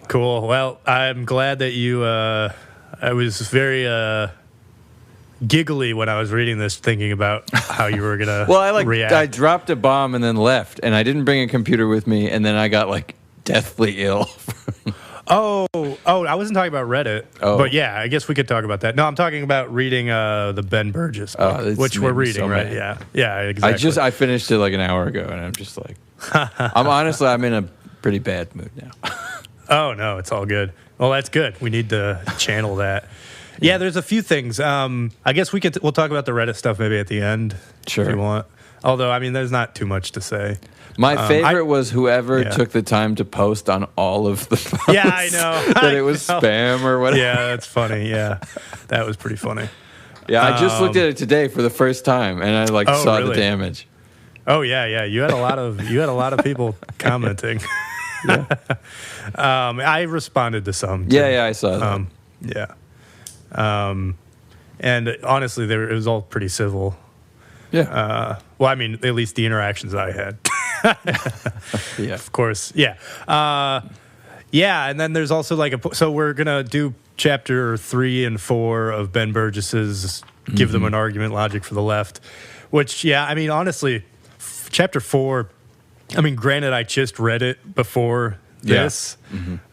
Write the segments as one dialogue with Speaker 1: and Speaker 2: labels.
Speaker 1: Cool. Well, I'm glad that you. I was very giggly when I was reading this, thinking about how you were gonna.
Speaker 2: Well,
Speaker 1: react.
Speaker 2: I dropped a bomb and then left, and I didn't bring a computer with me, and then I got like deathly ill.
Speaker 1: Oh, I wasn't talking about Reddit.
Speaker 2: Oh.
Speaker 1: But yeah, I guess we could talk about that. No, I'm talking about reading the Ben Burgis book, which we're reading,
Speaker 2: so
Speaker 1: right?
Speaker 2: mad.
Speaker 1: Yeah, exactly.
Speaker 2: I finished it like an hour ago, and I'm just like, I'm in a pretty bad mood now.
Speaker 1: Oh, no, it's all good. Well, that's good. We need to channel that. Yeah, there's a few things. I guess we'll talk about the Reddit stuff maybe at the end,
Speaker 2: Sure.
Speaker 1: if you want. Although, I mean, there's not too much to say.
Speaker 2: My favorite was whoever took the time to post on all of the posts.
Speaker 1: Yeah, I know.
Speaker 2: that it was spam or whatever.
Speaker 1: Yeah, that's funny. Yeah, that was pretty funny.
Speaker 2: Yeah, I just looked at it today for the first time, and I saw
Speaker 1: really?
Speaker 2: the damage.
Speaker 1: Oh yeah. You had a lot of people commenting.
Speaker 2: Yeah.
Speaker 1: I responded to some. Too.
Speaker 2: Yeah, I saw that.
Speaker 1: Yeah. And honestly, it was all pretty civil.
Speaker 2: Yeah.
Speaker 1: Well, I mean, at least the interactions I had.
Speaker 2: Yeah.
Speaker 1: Of course. Yeah. And then there's also so we're going to do chapter 3 and 4 of Ben Burgis's Give Them an Argument, Logic for the Left, which, yeah, I mean, honestly, chapter 4, I mean, granted, I just read it before this,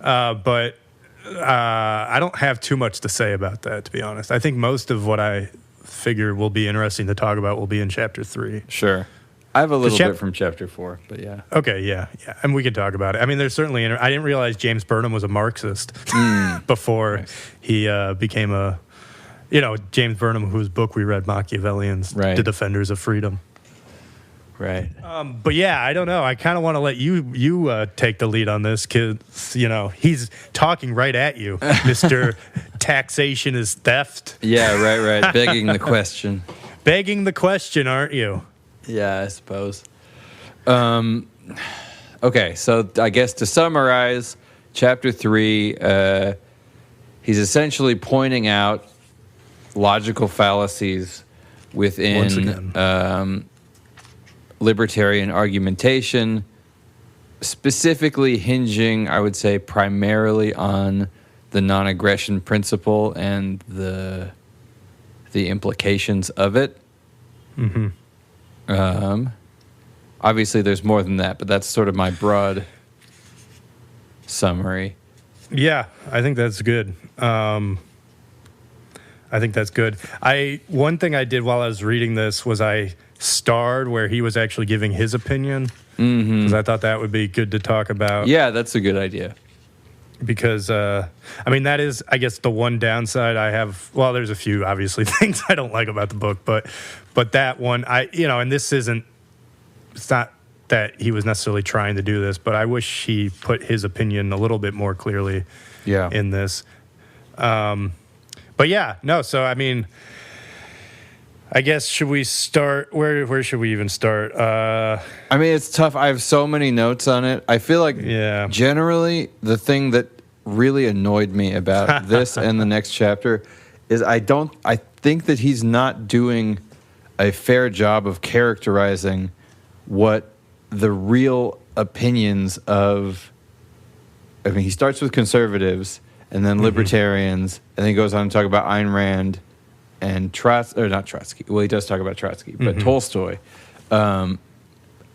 Speaker 1: but I don't have too much to say about that, to be honest. I think most of what I figure will be interesting to talk about will be in chapter 3.
Speaker 2: Sure. I have a little bit from chapter 4, but yeah.
Speaker 1: Okay, yeah. And we can talk about it. I mean, there's certainly... I didn't realize James Burnham was a Marxist before he became a... James Burnham, whose book we read, Machiavellians, The Defenders of Freedom.
Speaker 2: Right.
Speaker 1: But yeah, I don't know. I kind of want to let you take the lead on this, because, he's talking right at you, Mr. Taxation is Theft.
Speaker 2: Yeah, right. Begging the question.
Speaker 1: Begging the question, aren't you?
Speaker 2: Yeah, I suppose. Okay, so I guess to summarize, chapter 3, he's essentially pointing out logical fallacies within libertarian argumentation, specifically hinging, I would say, primarily on the non-aggression principle and the implications of it.
Speaker 1: Mm-hmm.
Speaker 2: Obviously, there's more than that, but that's sort of my broad summary.
Speaker 1: Yeah, I think that's good. One thing I did while I was reading this was I starred where he was actually giving his opinion, because I thought that would be good to talk about.
Speaker 2: Yeah, that's a good idea.
Speaker 1: Because, I mean, that is, I guess, the one downside I have. Well, there's a few, obviously, things I don't like about the book, but that one, and this isn't, it's not that he was necessarily trying to do this, but I wish he put his opinion a little bit more clearly in this. But yeah, no, so, I mean, I guess, should we start, where should we even start?
Speaker 2: I mean, it's tough. I have so many notes on it. I feel like generally the thing that really annoyed me about this and the next chapter is I think that he's not doing a fair job of characterizing what the real opinions of, I mean, he starts with conservatives and then libertarians, and then he goes on to talk about Ayn Rand and not Trotsky. Well, he does talk about Trotsky, but Tolstoy. And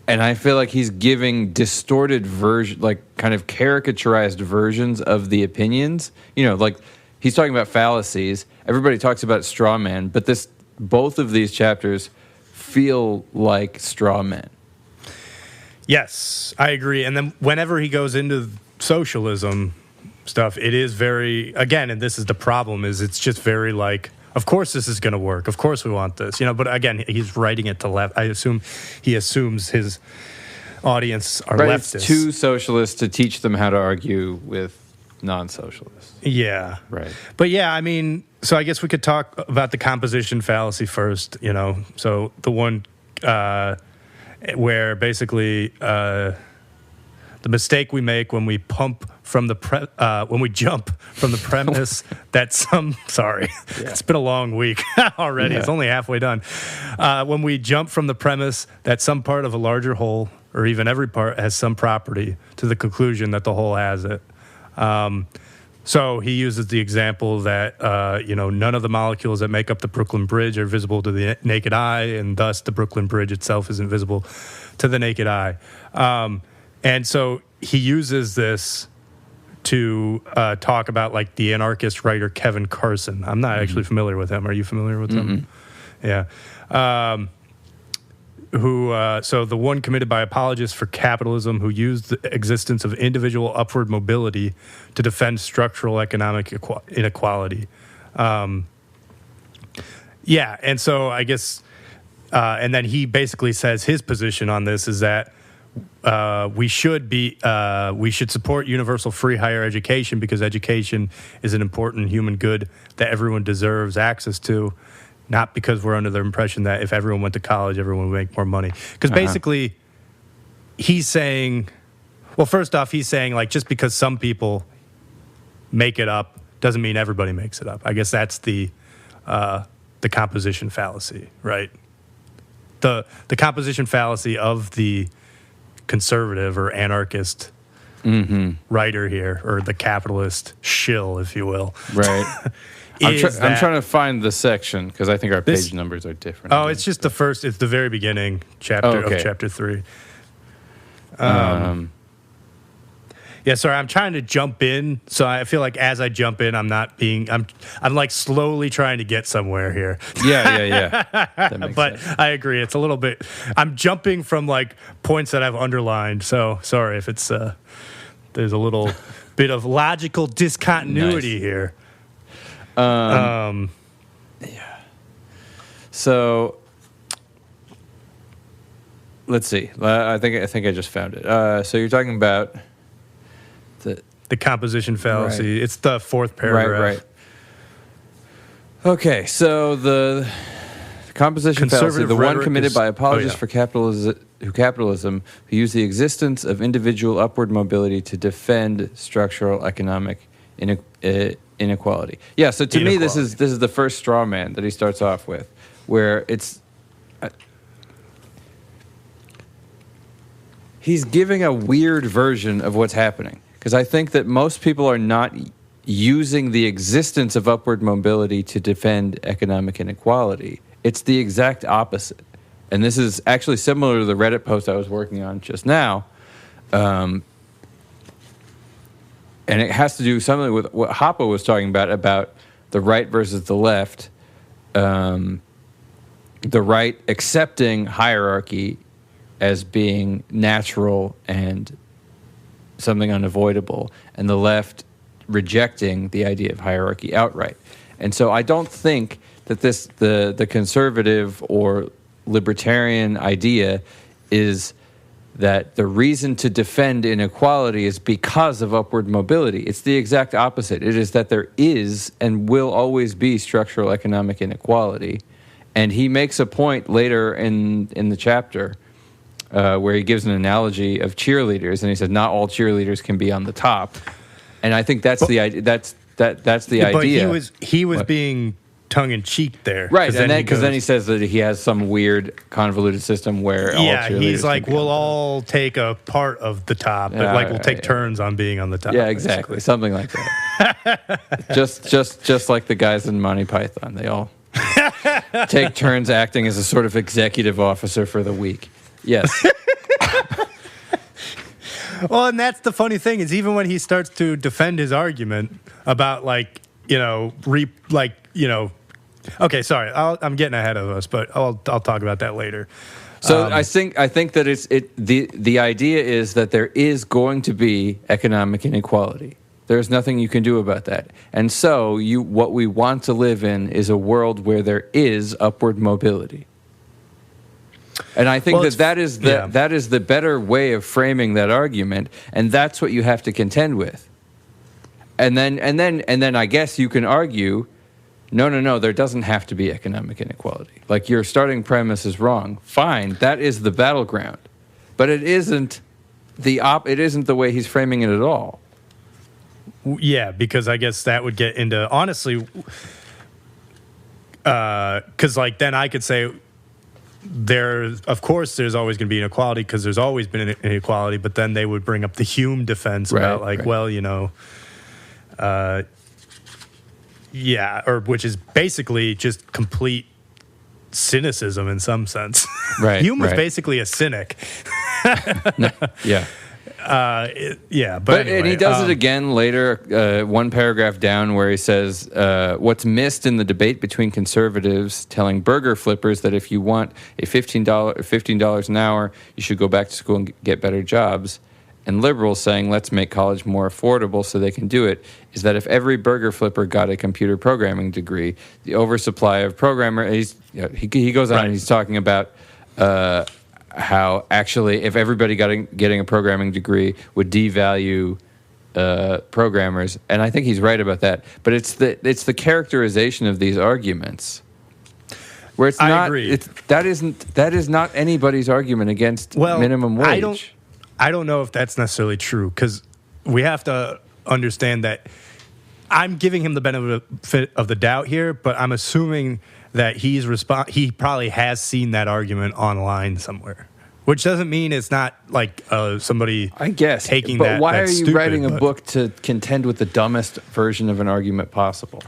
Speaker 2: I feel like he's giving distorted kind of caricaturized versions of the opinions. Like he's talking about fallacies. Everybody talks about straw man, but both of these chapters feel like straw men.
Speaker 1: Yes, I agree. And then whenever he goes into socialism stuff, it is very, again, and this is the problem, is it's just very like, of course this is going to work. Of course we want this. But again, he's writing it to left. I assume he assumes his audience are leftists.
Speaker 2: It's to socialists to teach them how to argue with non-socialists.
Speaker 1: Yeah.
Speaker 2: Right.
Speaker 1: But yeah, I mean, so I guess we could talk about the composition fallacy first, So the one where basically the mistake we make when we jump from the premise that it's been a long week already. Yeah. It's only halfway done. When we jump from the premise that some part of a larger whole or even every part has some property to the conclusion that the whole has it. So he uses the example that, none of the molecules that make up the Brooklyn Bridge are visible to the naked eye, and thus the Brooklyn Bridge itself isn't visible to the naked eye. And so he uses this to talk about, like, the anarchist writer Kevin Carson. I'm not actually familiar with him. Are you familiar with him? Yeah. So the one committed by apologists for capitalism who used the existence of individual upward mobility to defend structural economic inequality. And so I guess, and then he basically says his position on this is that we should support universal free higher education because education is an important human good that everyone deserves access to. Not because we're under the impression that if everyone went to college, everyone would make more money. Because basically, he's saying, well, first off, he's saying, like, just because some people make it up doesn't mean everybody makes it up. I guess that's the composition fallacy, right? The composition fallacy of the conservative or anarchist writer here, or the capitalist shill, if you will.
Speaker 2: Right. I'm trying to find the section because I think our page numbers are different.
Speaker 1: Oh, it's just the first. It's the very beginning chapter of chapter 3. Yeah, sorry. I'm trying to jump in, so I feel like as I jump in, I'm like slowly trying to get somewhere here.
Speaker 2: Yeah. That makes
Speaker 1: but
Speaker 2: sense.
Speaker 1: I agree. It's a little bit. I'm jumping from like points that I've underlined. So sorry if it's there's a little bit of logical discontinuity here.
Speaker 2: Yeah. So let's see. I think I just found it. So you're talking about
Speaker 1: the composition fallacy. Right. It's the fourth paragraph.
Speaker 2: Right. Okay. So the composition fallacy, the one committed by apologists for capitalism who use the existence of individual upward mobility to defend structural economic inequality. Yeah, so to me, this is the first straw man that he starts off with, where it's he's giving a weird version of what's happening, because I think that most people are not using the existence of upward mobility to defend economic inequality. It's the exact opposite. And this is actually similar to the Reddit post I was working on just now. And it has to do something with what Hoppe was talking about the right versus the left. The right accepting hierarchy as being natural and something unavoidable, and the left rejecting the idea of hierarchy outright. And so I don't think that the conservative or libertarian idea is that the reason to defend inequality is because of upward mobility. It's the exact opposite. It is that there is and will always be structural economic inequality. And he makes a point later in the chapter where he gives an analogy of cheerleaders, and he says not all cheerleaders can be on the top. And I think that's the idea. That's the idea.
Speaker 1: But he was being tongue-in-cheek there.
Speaker 2: Right, because then he says that he has some weird convoluted system where all cheerleaders
Speaker 1: he's like,
Speaker 2: can
Speaker 1: we'll all take a part of the top, but like we'll take turns on being on the top.
Speaker 2: Yeah, exactly. Something like that. just like the guys in Monty Python. They all take turns acting as a sort of executive officer for the week. Yes.
Speaker 1: Well, and that's the funny thing is even when he starts to defend his argument about okay, sorry, I'm getting ahead of us, but I'll talk about that later.
Speaker 2: So I think that the idea is that there is going to be economic inequality. There's nothing you can do about that, and so what we want to live in is a world where there is upward mobility. And I think that is the better way of framing that argument, and that's what you have to contend with. And then I guess you can argue, no, there doesn't have to be economic inequality. Like, your starting premise is wrong. Fine, that is the battleground, but it isn't the way he's framing it at all.
Speaker 1: Yeah, because I guess that would get into, honestly, because like then I could say, of course, there's always going to be inequality because there's always been an inequality, but then they would bring up the Hume defense about well, which is basically just complete cynicism in some sense.
Speaker 2: Right.
Speaker 1: Hume was basically a cynic.
Speaker 2: Yeah.
Speaker 1: But anyway,
Speaker 2: and he does it again later, one paragraph down, where he says, what's missed in the debate between conservatives telling burger flippers that if you want a $15 an hour, you should go back to school and get better jobs, and liberals saying let's make college more affordable so they can do it, is that if every burger flipper got a computer programming degree, the oversupply of programmers, he goes on and he's talking about how actually if everybody getting a programming degree would devalue programmers, and I think he's right about that. But it's the characterization of these arguments where it's not.
Speaker 1: I agree.
Speaker 2: That is not anybody's argument against minimum wage.
Speaker 1: I don't know if that's necessarily true, because we have to understand that I'm giving him the benefit of the doubt here, but I'm assuming that he probably has seen that argument online somewhere, which doesn't mean it's not like somebody taking that.
Speaker 2: But why are you writing a
Speaker 1: but
Speaker 2: book to contend with the dumbest version of an argument possible?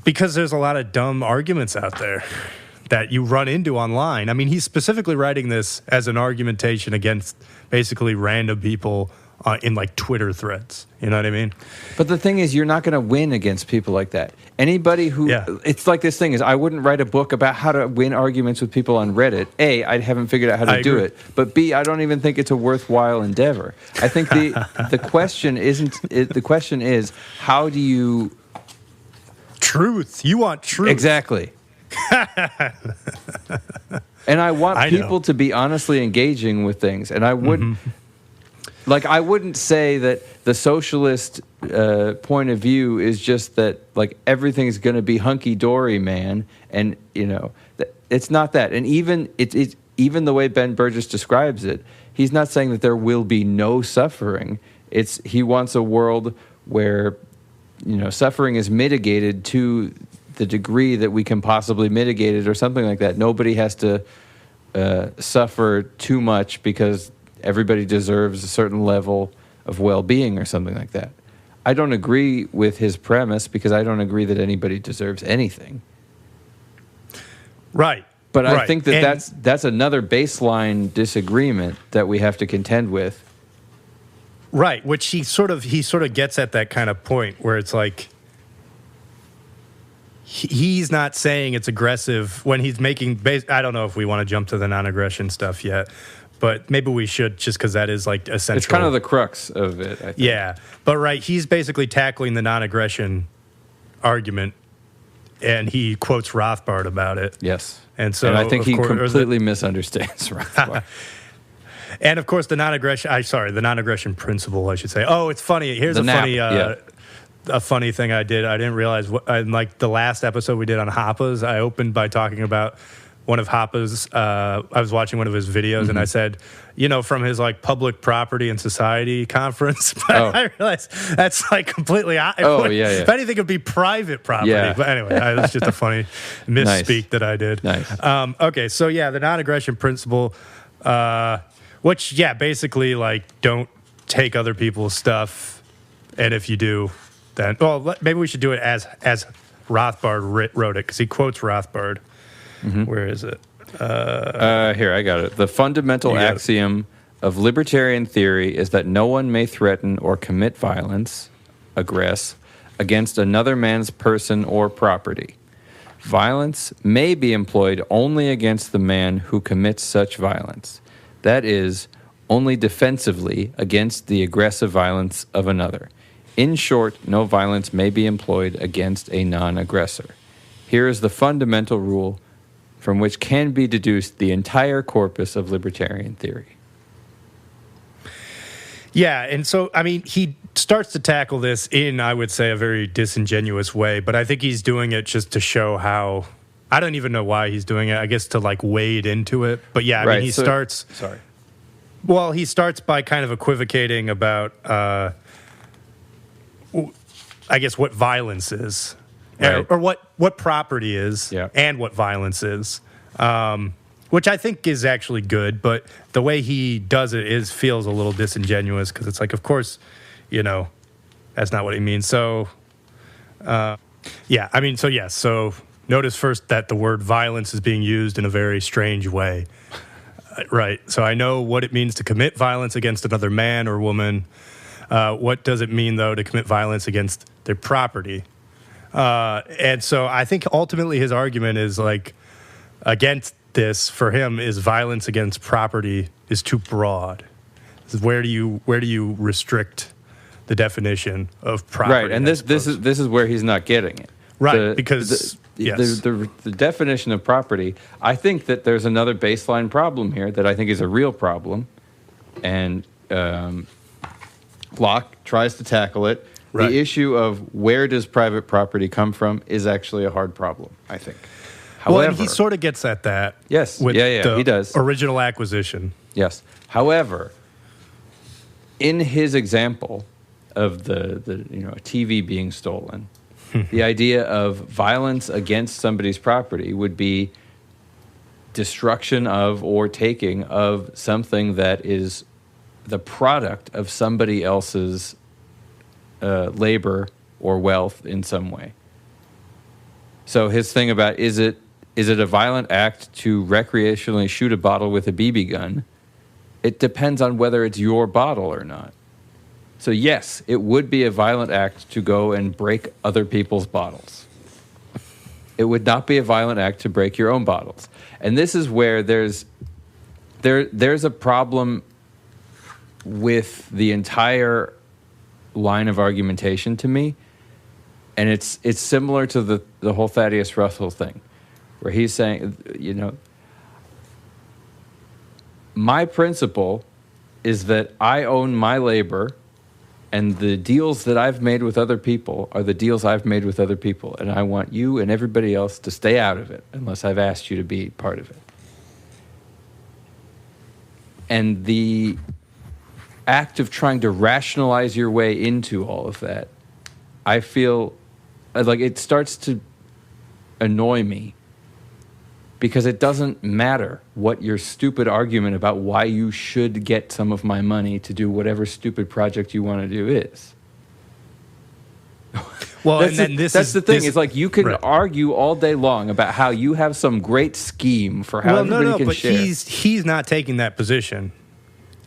Speaker 1: Because there's a lot of dumb arguments out there that you run into online. I mean, he's specifically writing this as an argumentation against basically random people in like Twitter threads. You know what I mean?
Speaker 2: But the thing is, you're not going to win against people like that. Anybody who, it's like this thing is, I wouldn't write a book about how to win arguments with people on Reddit. A, I haven't figured out how to do it. But B, I don't even think it's a worthwhile endeavor. I think the question the question is, how do you...
Speaker 1: Truth. You want truth.
Speaker 2: Exactly. And I want people to be honestly engaging with things. And I wouldn't... Like, I wouldn't say that the socialist point of view is just that, like, everything's going to be hunky-dory, man. And, it's not that. And even even the way Ben Burgis describes it, he's not saying that there will be no suffering. He wants a world where, suffering is mitigated to the degree that we can possibly mitigate it or something like that. Nobody has to suffer too much because everybody deserves a certain level of well-being or something like that. I don't agree with his premise because I don't agree that anybody deserves anything.
Speaker 1: Right.
Speaker 2: But I think that's another baseline disagreement that we have to contend with.
Speaker 1: Right, which he sort of gets at that kind of point where it's like he's not saying it's aggressive when he's making I don't know if we want to jump to the non-aggression stuff yet. But maybe we should, just because that is like essential.
Speaker 2: It's kind of the crux of it, I think.
Speaker 1: Yeah. But he's basically tackling the non-aggression argument, and he quotes Rothbard about it.
Speaker 2: Yes.
Speaker 1: And
Speaker 2: I think he completely misunderstands Rothbard.
Speaker 1: And of course, the non-aggression principle, I should say. Oh, it's funny. Here's a funny thing I did. I didn't realize, in like the last episode we did on Hoppa's, I opened by talking about one of Hoppa's, I was watching one of his videos, and I said, from his like public property and society conference. But I realized that's like completely. If anything, it would be private property. Yeah. But anyway, it was just a funny misspeak that I did.
Speaker 2: Nice.
Speaker 1: Okay, so the non-aggression principle, which basically like don't take other people's stuff, and if you do, then maybe we should do it as Rothbard wrote it, because he quotes Rothbard. Where is it?
Speaker 2: Here, I got it. The fundamental axiom of libertarian theory is that no one may threaten or commit violence, aggress, against another man's person or property. Violence may be employed only against the man who commits such violence. That is, only defensively against the aggressive violence of another. In short, no violence may be employed against a non-aggressor. Here is the fundamental rule from which can be deduced the entire corpus of libertarian theory.
Speaker 1: Yeah, and so, I mean, he starts to tackle this in, I would say, a very disingenuous way, but I think he's doing it just to show how... I don't even know why he's doing it, I guess to, like, wade into it. But, I mean, he starts...
Speaker 2: Sorry.
Speaker 1: Well, he starts by kind of equivocating about, I guess, what violence is.
Speaker 2: Right.
Speaker 1: Or what property is, and what violence is. which I think is actually good, but the way he does it feels a little disingenuous because it's like, of course, that's not what he means. So, so notice first that the word violence is being used in a very strange way. Right. So I know what it means to commit violence against another man or woman. What does it mean, though, to commit violence against their property? And so I think ultimately his argument is like against this for him is violence against property is too broad. Where do you restrict the definition of property?
Speaker 2: Right, and this is where he's not getting it.
Speaker 1: Right, because
Speaker 2: the definition of property, I think that there's another baseline problem here that I think is a real problem, and Locke tries to tackle it. Right. The issue of where does private property come from is actually a hard problem, I think.
Speaker 1: However, and he sort of gets at that.
Speaker 2: Yes,
Speaker 1: with
Speaker 2: he does.
Speaker 1: Original acquisition.
Speaker 2: Yes. However, in his example of the a TV being stolen, the idea of violence against somebody's property would be destruction of or taking of something that is the product of somebody else's labor or wealth in some way. So his thing about is it a violent act to recreationally shoot a bottle with a BB gun? It depends on whether it's your bottle or not. So yes, it would be a violent act to go and break other people's bottles. It would not be a violent act to break your own bottles. And this is where there's a problem with the entire line of argumentation to me. And it's similar to the whole Thaddeus Russell thing, where he's saying, my principle is that I own my labor, and the deals that I've made with other people are the deals I've made with other people, and I want you and everybody else to stay out of it unless I've asked you to be part of it. And the act of trying to rationalize your way into all of that, I feel like it starts to annoy me, because it doesn't matter what your stupid argument about why you should get some of my money to do whatever stupid project you want to do is.
Speaker 1: Well,
Speaker 2: that's the thing. It's like you can argue all day long about how you have some great scheme for how everybody can share.
Speaker 1: But he's not taking that position.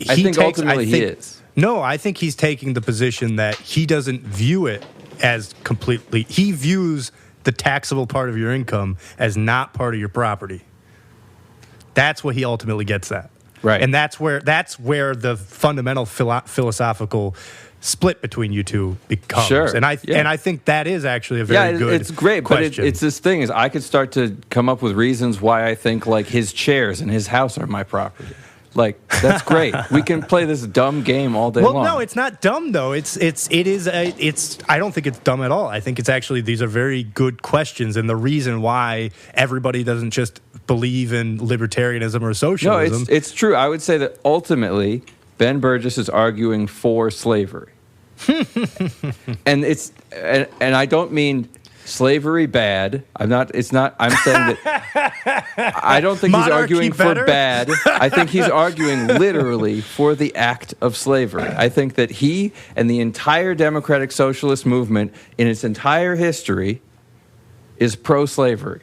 Speaker 2: I think ultimately he is.
Speaker 1: No, I think he's taking the position that he doesn't view it as completely. He views the taxable part of your income as not part of your property. That's what he ultimately gets at.
Speaker 2: Right.
Speaker 1: And that's where the fundamental philosophical split between you two becomes.
Speaker 2: Sure.
Speaker 1: And I think that is actually a very good
Speaker 2: it's great,
Speaker 1: question.
Speaker 2: But it's this thing is I could start to come up with reasons why I think like his chairs and his house are my property. Like, that's great. We can play this dumb game all day long.
Speaker 1: Well, no, it's not dumb though. I don't think it's dumb at all. I think it's actually, these are very good questions, and the reason why everybody doesn't just believe in libertarianism or socialism.
Speaker 2: No, it's true. I would say that ultimately Ben Burgis is arguing for slavery. and I don't mean slavery bad. I'm saying that I don't think he's arguing for bad. I think he's arguing literally for the act of slavery. I think that he and the entire democratic socialist movement in its entire history is pro-slavery.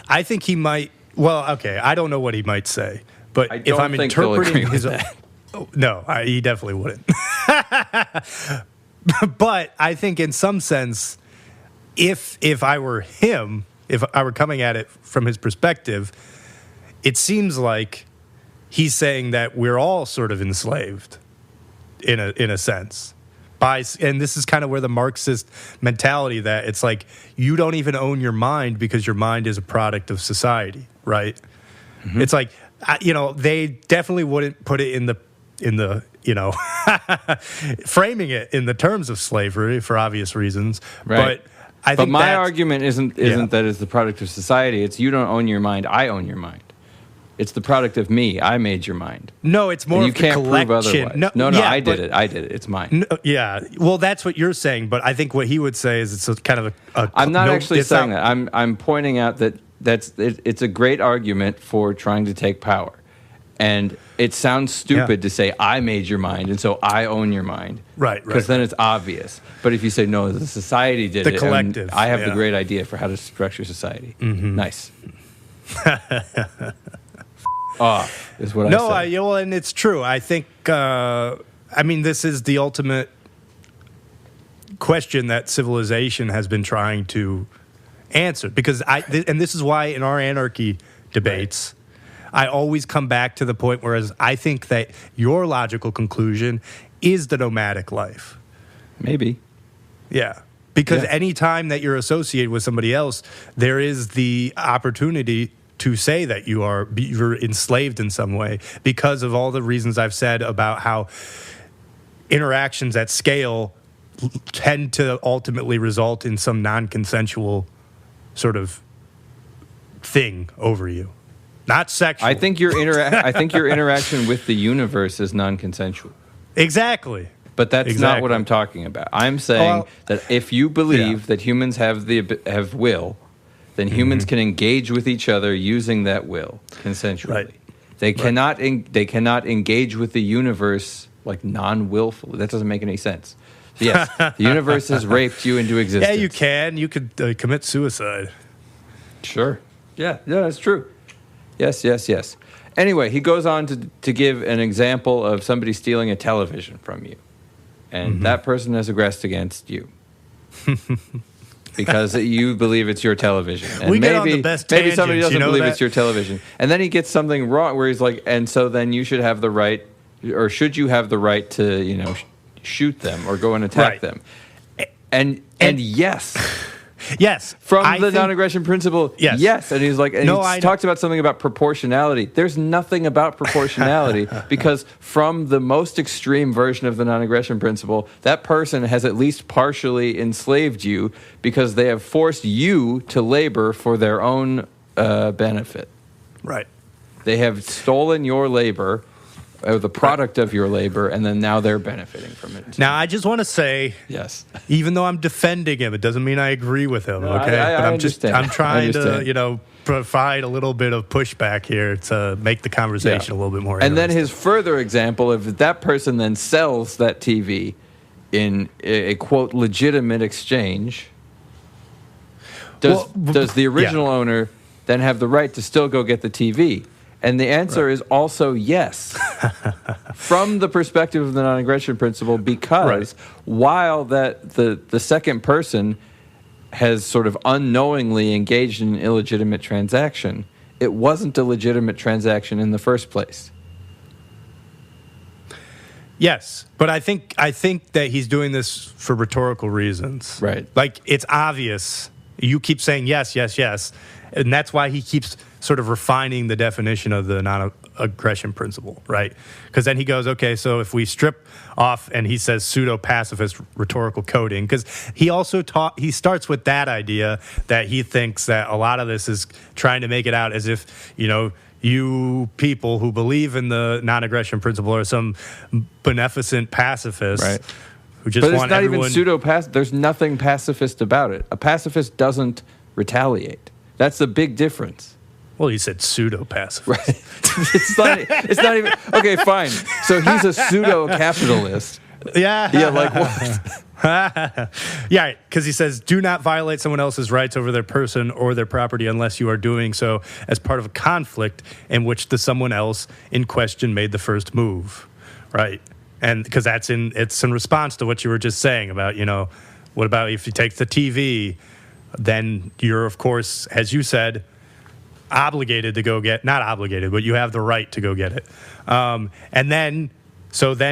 Speaker 1: I think he might, I don't know what he might say, but if I'm interpreting his he definitely wouldn't. But I think in some sense, if I were him, if I were coming at it from his perspective, it seems like he's saying that we're all sort of enslaved in a sense. And this is kind of where the Marxist mentality that it's like you don't even own your mind because your mind is a product of society, right? Mm-hmm. It's like, they definitely wouldn't put it in the framing it in the terms of slavery for obvious reasons,
Speaker 2: right.
Speaker 1: But I think
Speaker 2: my argument isn't that it's the product of society. It's you don't own your mind, I own your mind. It's the product of me. I made your mind.
Speaker 1: No, it's more
Speaker 2: and
Speaker 1: of the collection.
Speaker 2: You can't prove otherwise. No, I did it. It's mine.
Speaker 1: No, yeah. Well, that's what you're saying, but I think what he would say is it's a kind of
Speaker 2: I'm not actually saying that. I'm pointing out that it's a great argument for trying to take power. And it sounds stupid to say, I made your mind, and so I own your mind.
Speaker 1: Right.
Speaker 2: Because then it's obvious. But if you say, no, the society did it.
Speaker 1: The collective.
Speaker 2: I have the great idea for how to structure society. Mm-hmm. Nice. Off is what I say.
Speaker 1: No, and it's true. I think, this is the ultimate question that civilization has been trying to answer. Because and this is why in our anarchy debates, I always come back to the point whereas I think that your logical conclusion is the nomadic life.
Speaker 2: Maybe.
Speaker 1: Yeah. Because any time that you're associated with somebody else, there is the opportunity to say that you're enslaved in some way because of all the reasons I've said about how interactions at scale tend to ultimately result in some non-consensual sort of thing over you. Not sexual.
Speaker 2: I think your interaction with the universe is non-consensual.
Speaker 1: Exactly.
Speaker 2: But that's not what I'm talking about. I'm saying that if you believe that humans have will, then humans can engage with each other using that will consensually. Right. They cannot engage with the universe like non-willfully. That doesn't make any sense. So yes, the universe has raped you into existence.
Speaker 1: Yeah, you can. You could commit suicide.
Speaker 2: Sure. Yeah, that's true. Yes. Anyway, he goes on to give an example of somebody stealing a television from you. And that person has aggressed against you. Because you believe it's your television. And
Speaker 1: get on the best
Speaker 2: maybe somebody
Speaker 1: tangents,
Speaker 2: doesn't believe it's your television. And then he gets something wrong where he's like, and so then you should have the right, or should you have the right to, shoot them or go and attack them? And yes.
Speaker 1: Yes.
Speaker 2: From the non-aggression principle, yes. And he's like, and he talks about something about proportionality. There's nothing about proportionality because from the most extreme version of the non-aggression principle, that person has at least partially enslaved you because they have forced you to labor for their own benefit.
Speaker 1: Right.
Speaker 2: They have stolen your labor, the product of your labor, and then now they're benefiting from it.
Speaker 1: Now, I just want to say,
Speaker 2: yes,
Speaker 1: even though I'm defending him, it doesn't mean I agree with him.
Speaker 2: No,
Speaker 1: okay,
Speaker 2: but
Speaker 1: I'm trying to, provide a little bit of pushback here to make the conversation a little bit more.
Speaker 2: And then his further example of that person then sells that TV in a quote legitimate exchange. Does the original owner then have the right to still go get the TV? And the answer is also yes, from the perspective of the non-aggression principle, because while the second person has sort of unknowingly engaged in an illegitimate transaction, it wasn't a legitimate transaction in the first place.
Speaker 1: Yes, but I think that he's doing this for rhetorical reasons.
Speaker 2: Right.
Speaker 1: Like, it's obvious. You keep saying yes, and that's why he keeps sort of refining the definition of the non-aggression principle, right? Because then he goes, okay, so if we strip off, and he says pseudo-pacifist rhetorical coding, because he also he starts with that idea that he thinks that a lot of this is trying to make it out as if, you people who believe in the non-aggression principle are some beneficent pacifists.
Speaker 2: Right.
Speaker 1: Who just
Speaker 2: but
Speaker 1: want
Speaker 2: it's not
Speaker 1: everyone...
Speaker 2: even pseudo-pacifist. There's nothing pacifist about it. A pacifist doesn't retaliate. That's the big difference.
Speaker 1: Well, you said pseudo-pacifist.
Speaker 2: Right. It's not even... Okay, fine. So he's a pseudo-capitalist.
Speaker 1: Yeah.
Speaker 2: Yeah, like what?
Speaker 1: Yeah, because he says, do not violate someone else's rights over their person or their property unless you are doing so as part of a conflict in which the someone else in question made the first move. Right. And because it's in response to what you were just saying about, what about if you take the TV, then you're, of course, as you said, obligated to go not obligated, but you have the right to go get it. And then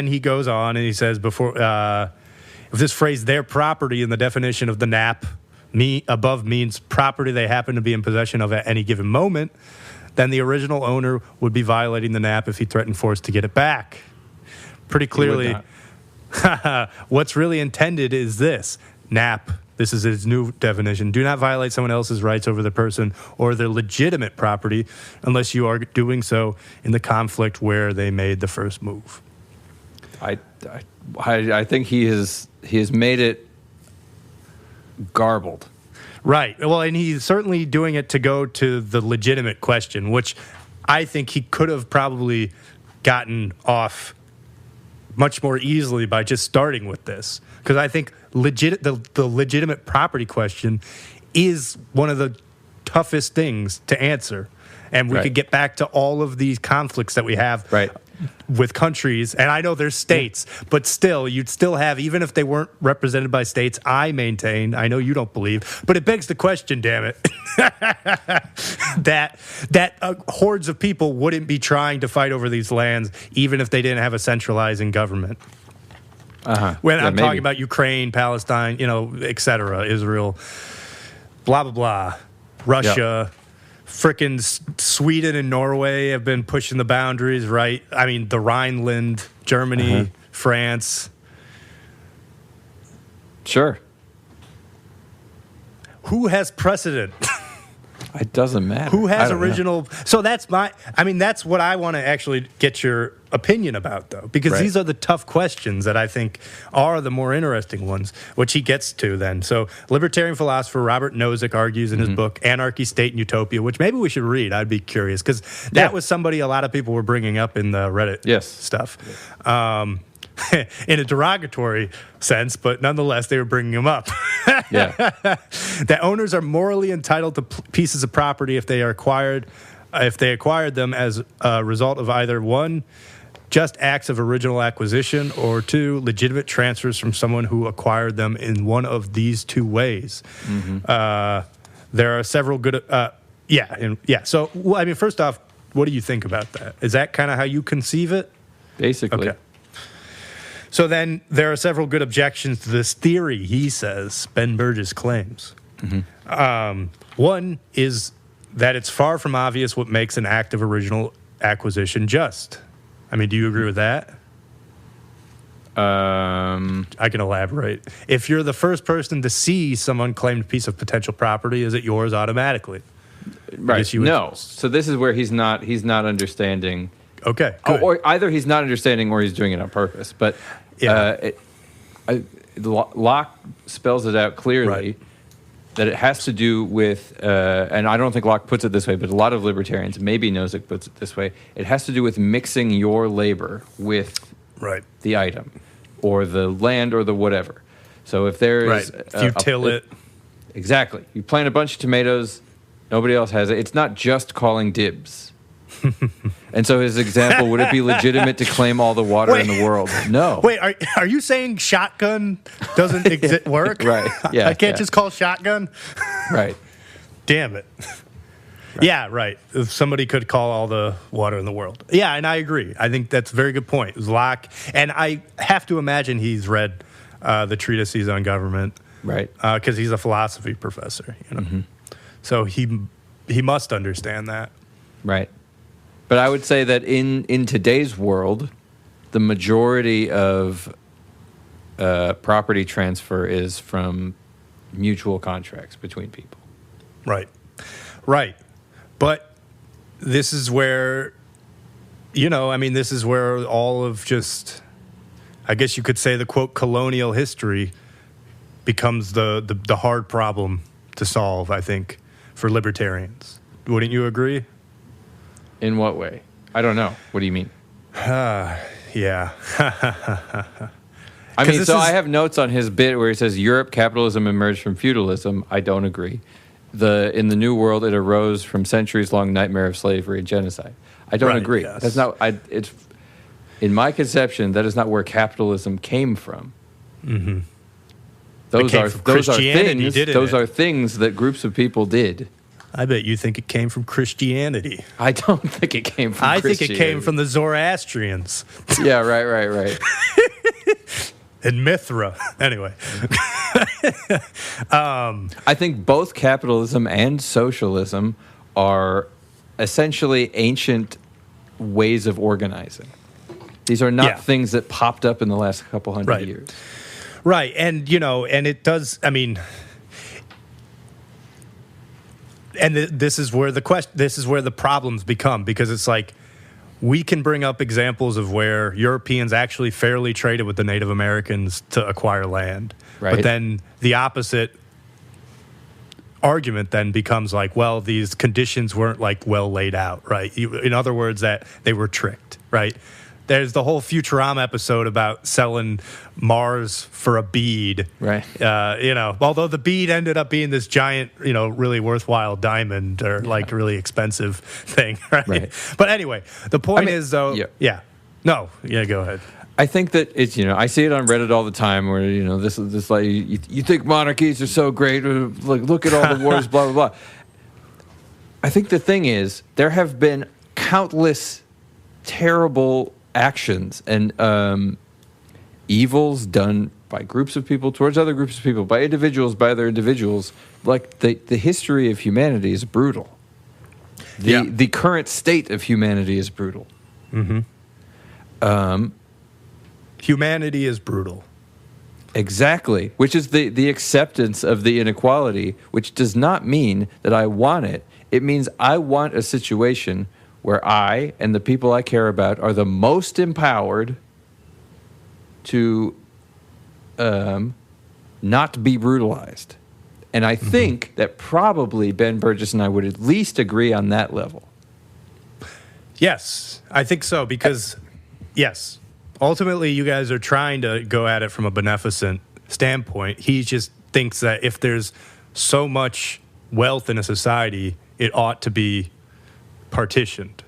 Speaker 1: he goes on and he says if this phrase, their property, in the definition of the NAP, above means property they happen to be in possession of at any given moment, then the original owner would be violating the NAP if he threatened force to get it back. Pretty clearly, what's really intended is this. NAP, this is its new definition. Do not violate someone else's rights over their person or their legitimate property unless you are doing so in the conflict where they made the first move. I
Speaker 2: think he has made it garbled.
Speaker 1: Right. Well, and he's certainly doing it to go to the legitimate question, which I think he could have probably gotten off much more easily by just starting with this. Because I think the legitimate property question is one of the toughest things to answer. And we could get back to all of these conflicts that we have with countries. And I know there's states, but still, you'd still have, even if they weren't represented by states, I maintain, I know you don't believe, but it begs the question, damn it, that hordes of people wouldn't be trying to fight over these lands, even if they didn't have a centralizing government. When I'm talking about Ukraine, Palestine, et cetera, Israel, blah, blah, blah, Russia, frickin' Sweden and Norway have been pushing the boundaries, right? I mean, the Rhineland, Germany, France.
Speaker 2: Sure.
Speaker 1: Who has precedent?
Speaker 2: It doesn't matter.
Speaker 1: Who has original? So that's that's what I want to actually get your opinion about, though, because these are the tough questions that I think are the more interesting ones, which he gets to then. So libertarian philosopher Robert Nozick argues in his book, Anarchy, State, and Utopia, which maybe we should read. I'd be curious, because that was somebody a lot of people were bringing up in the Reddit stuff. In a derogatory sense, but nonetheless, they were bringing him up. That owners are morally entitled to pieces of property if they acquired them as a result of either one, just acts of original acquisition, or two, legitimate transfers from someone who acquired them in one of these two ways. There are several good. So, I mean, first off, what do you think about that? Is that kind of how you conceive it?
Speaker 2: Basically.
Speaker 1: Okay. So then there are several good objections to this theory, he says, Ben Burgis claims. One is that it's far from obvious what makes an act of original acquisition just. I mean, do you agree with that? I can elaborate. If you're the first person to see some unclaimed piece of potential property, is it yours automatically?
Speaker 2: Right. No. So this is where he's not understanding.
Speaker 1: Okay. Good.
Speaker 2: Or either he's not understanding or he's doing it on purpose. But Locke spells it out clearly that it has to do with, and I don't think Locke puts it this way, but a lot of libertarians, maybe Nozick puts it this way, it has to do with mixing your labor with the item or the land or the whatever. So if there's...
Speaker 1: if you till it.
Speaker 2: Exactly. You plant a bunch of tomatoes, nobody else has it. It's not just calling dibs. And so his example, would it be legitimate to claim all the water in the world? No.
Speaker 1: Wait, are you saying shotgun doesn't work?
Speaker 2: Right. Yeah.
Speaker 1: I can't just call shotgun?
Speaker 2: Right.
Speaker 1: Damn it. Right. Yeah, right. If somebody could call all the water in the world. Yeah, and I agree. I think that's a very good point. It was Locke, and I have to imagine he's read the treatises on government.
Speaker 2: Right.
Speaker 1: Because he's a philosophy professor. So he must understand that.
Speaker 2: Right. But I would say that in today's world, the majority of property transfer is from mutual contracts between people.
Speaker 1: Right. Right. But this is where, this is where all of just, I guess you could say the, quote, colonial history becomes the hard problem to solve, I think, for libertarians. Wouldn't you agree?
Speaker 2: In what way? I don't know. What do you mean?
Speaker 1: Yeah.
Speaker 2: I mean, I have notes on his bit where he says Europe capitalism emerged from feudalism. I don't agree. In the New World, it arose from centuries-long nightmare of slavery and genocide. I don't agree. Yes. That's not. It's in my conception, that is not where capitalism came from. Mm-hmm. Those are things. Those are things that groups of people did.
Speaker 1: I bet you think it came from Christianity.
Speaker 2: I don't think it came from Christianity.
Speaker 1: I think it came from the Zoroastrians.
Speaker 2: Yeah, right.
Speaker 1: And Mithra. Anyway.
Speaker 2: I think both capitalism and socialism are essentially ancient ways of organizing. These are not things that popped up in the last couple hundred years.
Speaker 1: Right. And, and it does, and this is where the problems become, because it's like we can bring up examples of where Europeans actually fairly traded with the Native Americans to acquire land. Right. But then the opposite argument then becomes like, well, these conditions weren't like well laid out, right? In other words, that they were tricked, right? There's the whole Futurama episode about selling Mars for a bead.
Speaker 2: Right.
Speaker 1: Although the bead ended up being this giant, really worthwhile diamond or like really expensive thing, right? But anyway, the point is though, go ahead.
Speaker 2: I think that it's, I see it on Reddit all the time where, this is this like, you think monarchies are so great, like look at all the wars, blah, blah, blah. I think the thing is, there have been countless terrible actions and evils done by groups of people towards other groups of people, by individuals, by other individuals. Like the history of humanity is brutal. The current state of humanity is brutal.
Speaker 1: Mm-hmm. Humanity is brutal.
Speaker 2: Exactly, which is the acceptance of the inequality, which does not mean that I want it. It means I want a situation where I and the people I care about are the most empowered to not be brutalized. And I think that probably Ben Burgis and I would at least agree on that level.
Speaker 1: Yes, I think so, because, yes, ultimately you guys are trying to go at it from a beneficent standpoint. He just thinks that if there's so much wealth in a society, it ought to be partitioned.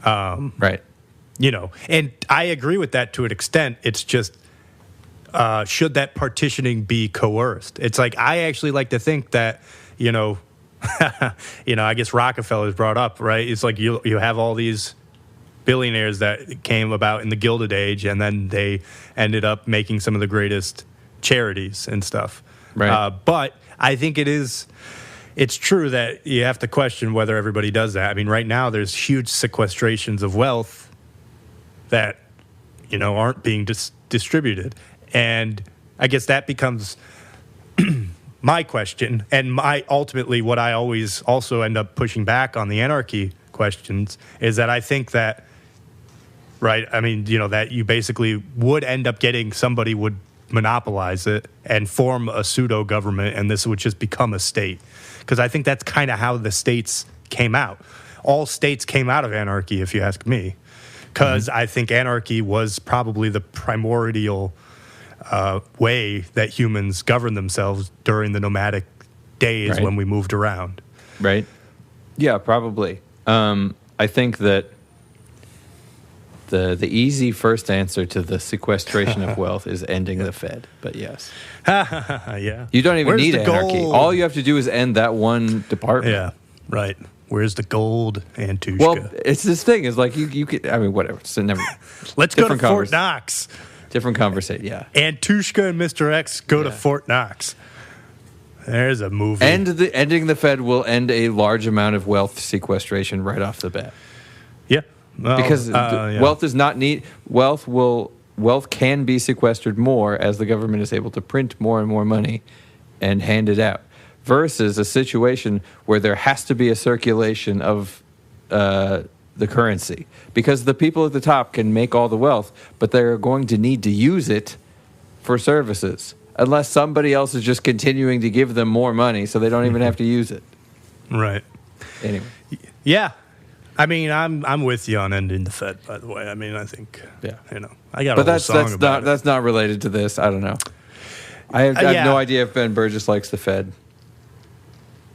Speaker 2: Right.
Speaker 1: And I agree with that to an extent. It's just, should that partitioning be coerced? It's like, I actually like to think that, I guess Rockefeller's brought up, right? It's like you have all these billionaires that came about in the Gilded Age, and then they ended up making some of the greatest charities and stuff.
Speaker 2: Right.
Speaker 1: But I think it's true that you have to question whether everybody does that. I mean, right now there's huge sequestrations of wealth that, aren't being distributed. And I guess that becomes my question, and ultimately what I always also end up pushing back on the anarchy questions is that I think that, right, I mean, that you basically would end up getting somebody would monopolize it and form a pseudo government, and this would just become a state. Because I think that's kind of how the states came out. All states came out of anarchy, if you ask me, because I think anarchy was probably the primordial way that humans governed themselves during the nomadic days when we moved around.
Speaker 2: Right. Yeah, probably. I think that the easy first answer to the sequestration of wealth is ending the Fed. But yes.
Speaker 1: Yeah.
Speaker 2: You don't even need anarchy. All you have to do is end that one department.
Speaker 1: Yeah, right. Where's the gold, Antushka?
Speaker 2: Well, it's this thing. It's like you could, I mean, whatever. So never.
Speaker 1: Let's go to Fort Knox.
Speaker 2: Different conversation, yeah.
Speaker 1: Antushka and Mr. X go to Fort Knox. There's a movie.
Speaker 2: Ending the Fed will end a large amount of wealth sequestration right off the bat.
Speaker 1: Yeah. Well,
Speaker 2: because wealth does not need wealth can be sequestered more as the government is able to print more and more money and hand it out, versus a situation where there has to be a circulation of the currency, because the people at the top can make all the wealth, but they're going to need to use it for services unless somebody else is just continuing to give them more money so they don't even have to use it.
Speaker 1: Right.
Speaker 2: Anyway.
Speaker 1: Yeah. I mean, I'm with you on ending the Fed, by the way. I mean, I think, I got a whole song about it.
Speaker 2: That's not related to this. I don't know. I have no idea if Ben Burgis likes the Fed.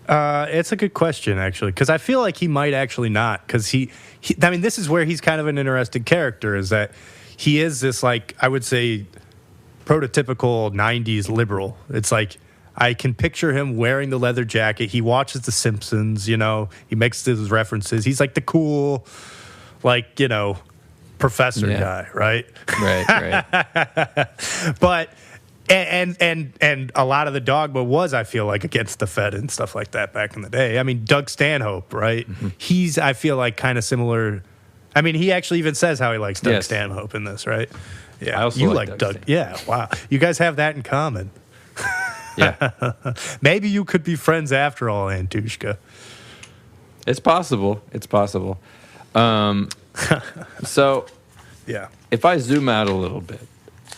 Speaker 1: It's a good question, actually, because I feel like he might actually not, because I mean, this is where he's kind of an interesting character, is that he is this, like, I would say, prototypical 90s liberal. It's like, I can picture him wearing the leather jacket. He watches The Simpsons, he makes his references. He's like the cool, like, professor guy, right?
Speaker 2: Right.
Speaker 1: But and a lot of the dogma was, I feel like, against the Fed and stuff like that back in the day. I mean, Doug Stanhope, right? Mm-hmm. He's, I feel like, kind of similar. I mean, he actually even says how he likes Doug Stanhope in this, right? Yeah,
Speaker 2: I also like
Speaker 1: Doug. Yeah, wow. You guys have that in common.
Speaker 2: Yeah.
Speaker 1: Maybe you could be friends after all, Antushka.
Speaker 2: It's possible. So,
Speaker 1: yeah.
Speaker 2: If I zoom out a little bit,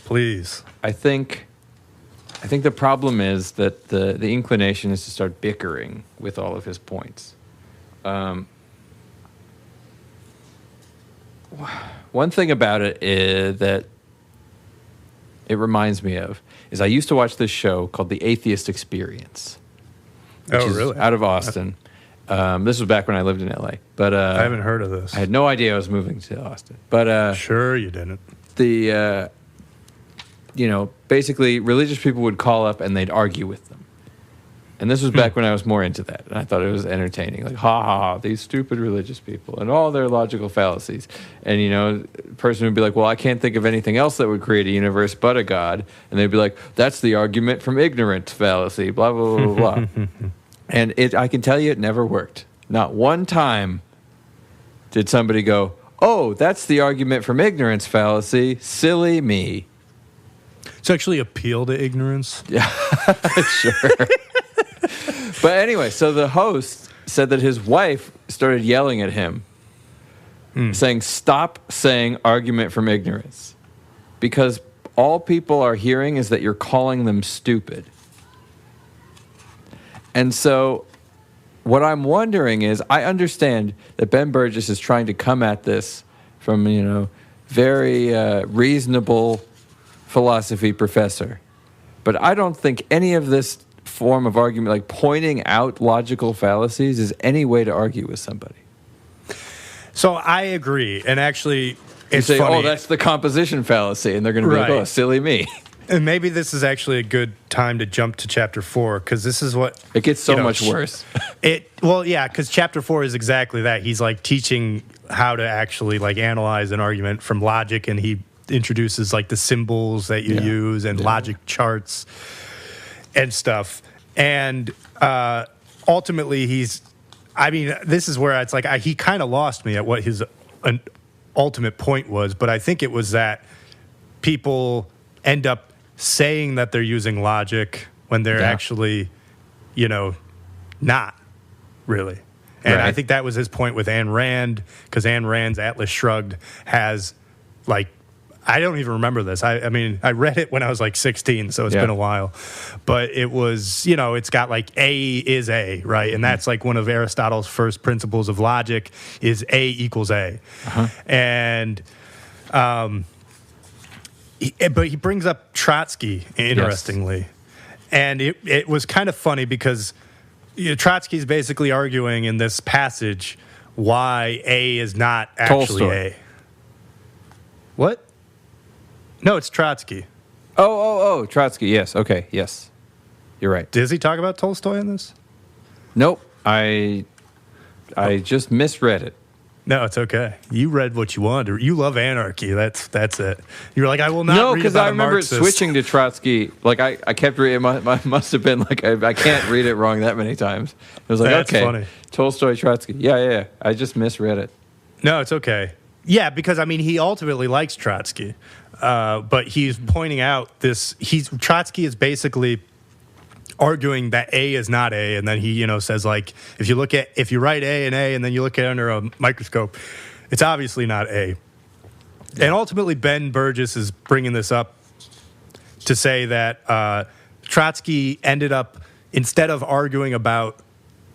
Speaker 1: please.
Speaker 2: I think I think the problem is that the inclination is to start bickering with all of his points. One thing about it is that it reminds me of is I used to watch this show called The Atheist Experience, which is
Speaker 1: really?
Speaker 2: out of Austin. This was back when I lived in LA, but
Speaker 1: I haven't heard of this.
Speaker 2: I had no idea I was moving to Austin. But
Speaker 1: sure you didn't.
Speaker 2: Basically religious people would call up and they'd argue with them. And this was back when I was more into that. And I thought it was entertaining. Like, ha, ha, ha, these stupid religious people and all their logical fallacies. And, the person would be like, well, I can't think of anything else that would create a universe but a God. And they'd be like, that's the argument from ignorance fallacy, blah, blah, blah, blah, blah. And I can tell you it never worked. Not one time did somebody go, oh, that's the argument from ignorance fallacy, silly me.
Speaker 1: It's actually appeal to ignorance.
Speaker 2: Yeah, sure. But anyway, so the host said that his wife started yelling at him, saying, stop saying argument from ignorance. Because all people are hearing is that you're calling them stupid. And so what I'm wondering is, I understand that Ben Burgis is trying to come at this from, very reasonable philosophy professor. But I don't think any of this form of argument, like pointing out logical fallacies, is any way to argue with somebody.
Speaker 1: So I agree. And actually, it's
Speaker 2: say,
Speaker 1: funny.
Speaker 2: oh, that's the composition fallacy. And they're going to be like, oh, silly me.
Speaker 1: And maybe this is actually a good time to jump to chapter 4, because this is what...
Speaker 2: It gets so much worse.
Speaker 1: Because chapter 4 is exactly that. He's like teaching how to actually like analyze an argument from logic, and he introduces like the symbols that you use and logic charts and stuff. And ultimately, this is where it's like he kind of lost me at what his ultimate point was, but I think it was that people end up saying that they're using logic when they're actually, not really. And I think that was his point with Ayn Rand, because Ayn Rand's Atlas Shrugged has, like, I don't even remember this. I read it when I was like 16, so it's been a while. But it was, it's got like A is A, right? And that's like one of Aristotle's first principles of logic is A equals A. Uh-huh. And, but he brings up Trotsky, interestingly. Yes. And it was kind of funny because Trotsky's basically arguing in this passage why A is not actually
Speaker 2: Tolstoy.
Speaker 1: A. What? No, it's Trotsky.
Speaker 2: Oh, Trotsky. Yes. Okay. Yes. You're right.
Speaker 1: Does he talk about Tolstoy in this?
Speaker 2: Nope. I just misread it.
Speaker 1: No, it's okay. You read what you wanted. You love anarchy. That's it. You were like, I will not read about a Marxist. No,
Speaker 2: because I remember switching to Trotsky. Like, I kept reading. It must have been like, I can't read it wrong that many times. It was like, that's funny. Tolstoy, Trotsky. Yeah. I just misread it.
Speaker 1: No, it's okay. Yeah, because, he ultimately likes Trotsky. But he's pointing out this. Trotsky is basically arguing that A is not A, and then he says, like, if you write A and then you look at it under a microscope, it's obviously not A. And ultimately, Ben Burgis is bringing this up to say that Trotsky ended up, instead of arguing about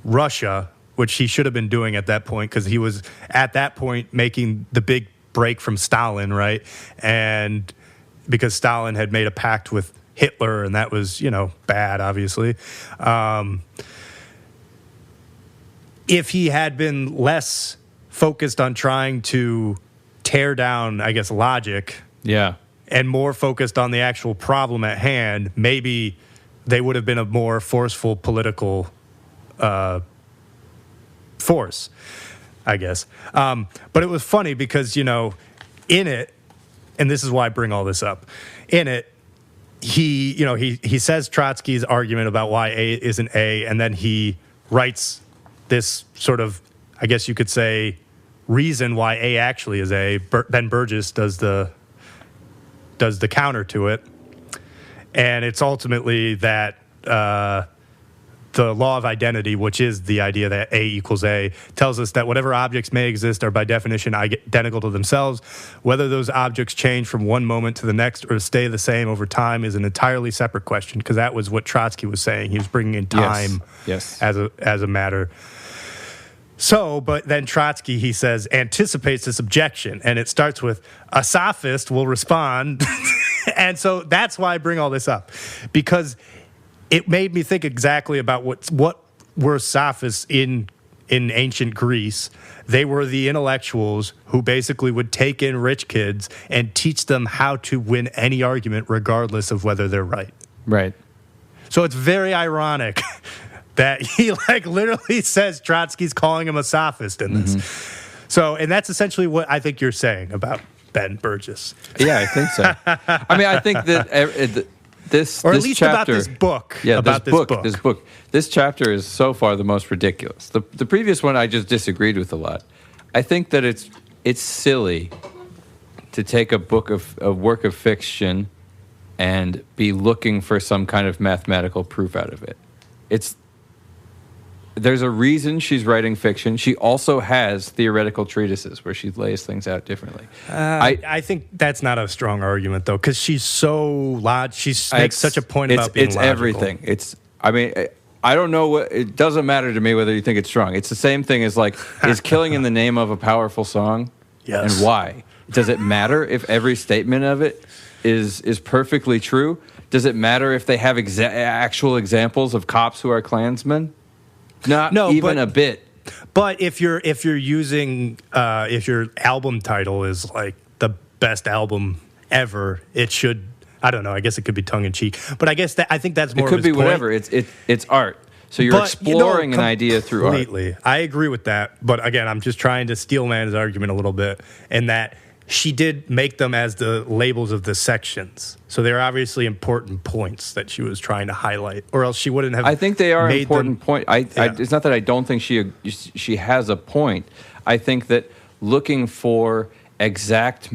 Speaker 1: Russia, which he should have been doing at that point, because he was at that point making the big break from Stalin, right? And because Stalin had made a pact with Hitler, and that was, bad, obviously. If he had been less focused on trying to tear down, I guess, logic, and more focused on the actual problem at hand, maybe they would have been a more forceful political force, I guess. But it was funny because, in it, and this is why I bring all this up, in it, he says Trotsky's argument about why A isn't A, and then he writes this sort of, I guess you could say, reason why A actually is A. Ben Burgis does the counter to it, and it's ultimately that the law of identity, which is the idea that A equals A, tells us that whatever objects may exist are by definition identical to themselves. Whether those objects change from one moment to the next or stay the same over time is an entirely separate question, because that was what Trotsky was saying. He was bringing in time as a matter. So, but then Trotsky, he says, anticipates this objection, and it starts with, a sophist will respond. And so that's why I bring all this up, because it made me think exactly about what were sophists in ancient Greece. They were the intellectuals who basically would take in rich kids and teach them how to win any argument regardless of whether they're right.
Speaker 2: Right.
Speaker 1: So it's very ironic that he literally says Trotsky's calling him a sophist in this. Mm-hmm. So, and that's essentially what I think you're saying about Ben Burgis.
Speaker 2: Yeah, I think so. I mean, I think that this,
Speaker 1: or at
Speaker 2: this
Speaker 1: least
Speaker 2: chapter,
Speaker 1: about this book.
Speaker 2: Yeah,
Speaker 1: about
Speaker 2: this book. This chapter is so far the most ridiculous. The previous one I just disagreed with a lot. I think that it's silly to take a work of fiction and be looking for some kind of mathematical proof out of it. There's a reason she's writing fiction. She also has theoretical treatises where she lays things out differently.
Speaker 1: I think that's not a strong argument, though, because she's so she makes such a point about being logical. It's
Speaker 2: everything. I don't know it doesn't matter to me whether you think it's strong. It's the same thing as is killing in the name of a powerful song?
Speaker 1: Yes.
Speaker 2: And why? Does it matter if every statement of it is perfectly true? Does it matter if they have actual examples of cops who are Klansmen? No, even a bit.
Speaker 1: But if you're using if your album title is like the best album ever, it should. I don't know. I guess it could be tongue in cheek, but I think that's more.
Speaker 2: It could
Speaker 1: of his
Speaker 2: be
Speaker 1: point.
Speaker 2: whatever. It's art. So you're exploring an idea through art.
Speaker 1: Completely, I agree with that. But again, I'm just trying to steelman his argument a little bit, in that she did make them as the labels of the sections. So they're obviously important points that she was trying to highlight, or else she wouldn't have.
Speaker 2: I think they are important points. It's not that I don't think she has a point. I think that looking for exact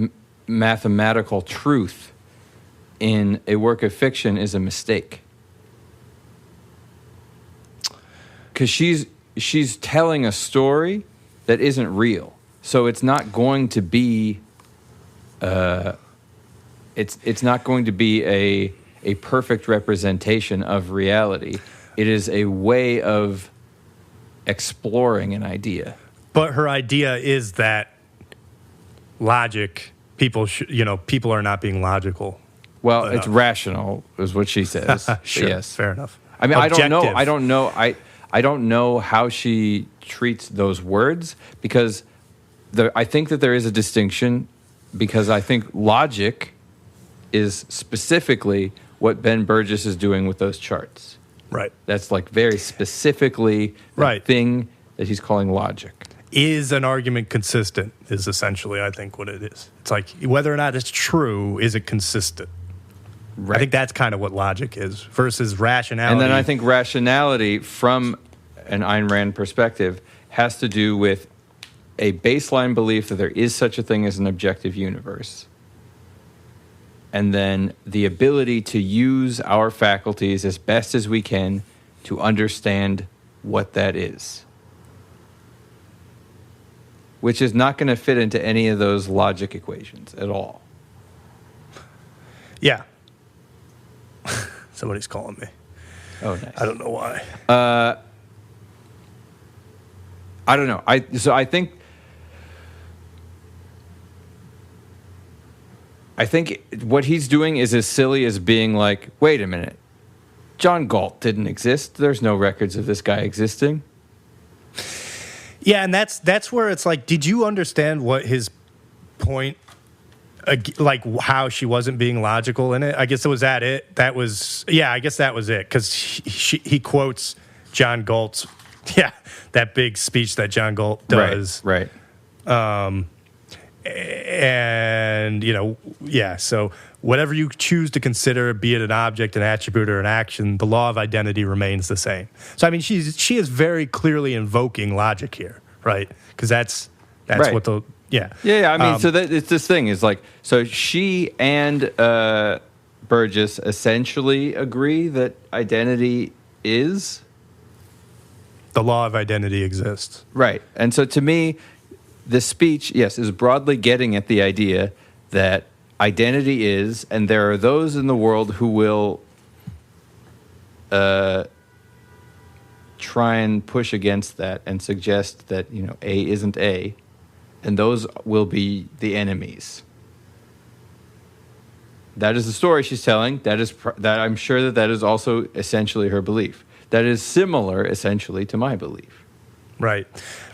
Speaker 2: mathematical truth in a work of fiction is a mistake. Because she's telling a story that isn't real. So it's not going to be it's not going to be a perfect representation of reality. It is a way of exploring an idea.
Speaker 1: But her idea is that logic, people are not being logical.
Speaker 2: Well, it's rational, is what she says.
Speaker 1: Sure,
Speaker 2: yes,
Speaker 1: fair enough.
Speaker 2: I mean,
Speaker 1: Objective.
Speaker 2: I don't know how she treats those words, because I think that there is a distinction, because I think logic is specifically what Ben Burgis is doing with those charts.
Speaker 1: Right.
Speaker 2: That's very specifically the thing that he's calling logic.
Speaker 1: Is an argument consistent is essentially, I think, what it is. It's like, whether or not it's true, is it consistent? Right. I think that's kind of what logic is versus rationality.
Speaker 2: And then I think rationality, from an Ayn Rand perspective, has to do with a baseline belief that there is such a thing as an objective universe. And then the ability to use our faculties as best as we can to understand what that is. Which is not going to fit into any of those logic equations at all.
Speaker 1: Yeah. Somebody's calling me.
Speaker 2: Oh, nice.
Speaker 1: I don't know why.
Speaker 2: I don't know. I think what he's doing is as silly as being like, wait a minute, John Galt didn't exist. There's no records of this guy existing.
Speaker 1: Yeah, and that's where it's like, did you understand what his point, like how she wasn't being logical in it? I guess was that it? I guess that was it, because he quotes John Galt's, that big speech that John Galt does.
Speaker 2: Right.
Speaker 1: And, so whatever you choose to consider, be it an object, an attribute, or an action, the law of identity remains the same. So, I mean, she is very clearly invoking logic here, right? Because that's right. What the, yeah.
Speaker 2: Yeah, I mean, so it's this thing is like, so she and Burgess essentially agree that identity is
Speaker 1: the law of identity exists.
Speaker 2: Right. And so to me, the speech, yes, is broadly getting at the idea that identity is, and there are those in the world who will try and push against that and suggest that, A isn't A, and those will be the enemies. That is the story she's telling. That I'm sure that is also essentially her belief. That is similar, essentially, to my belief.
Speaker 1: Right.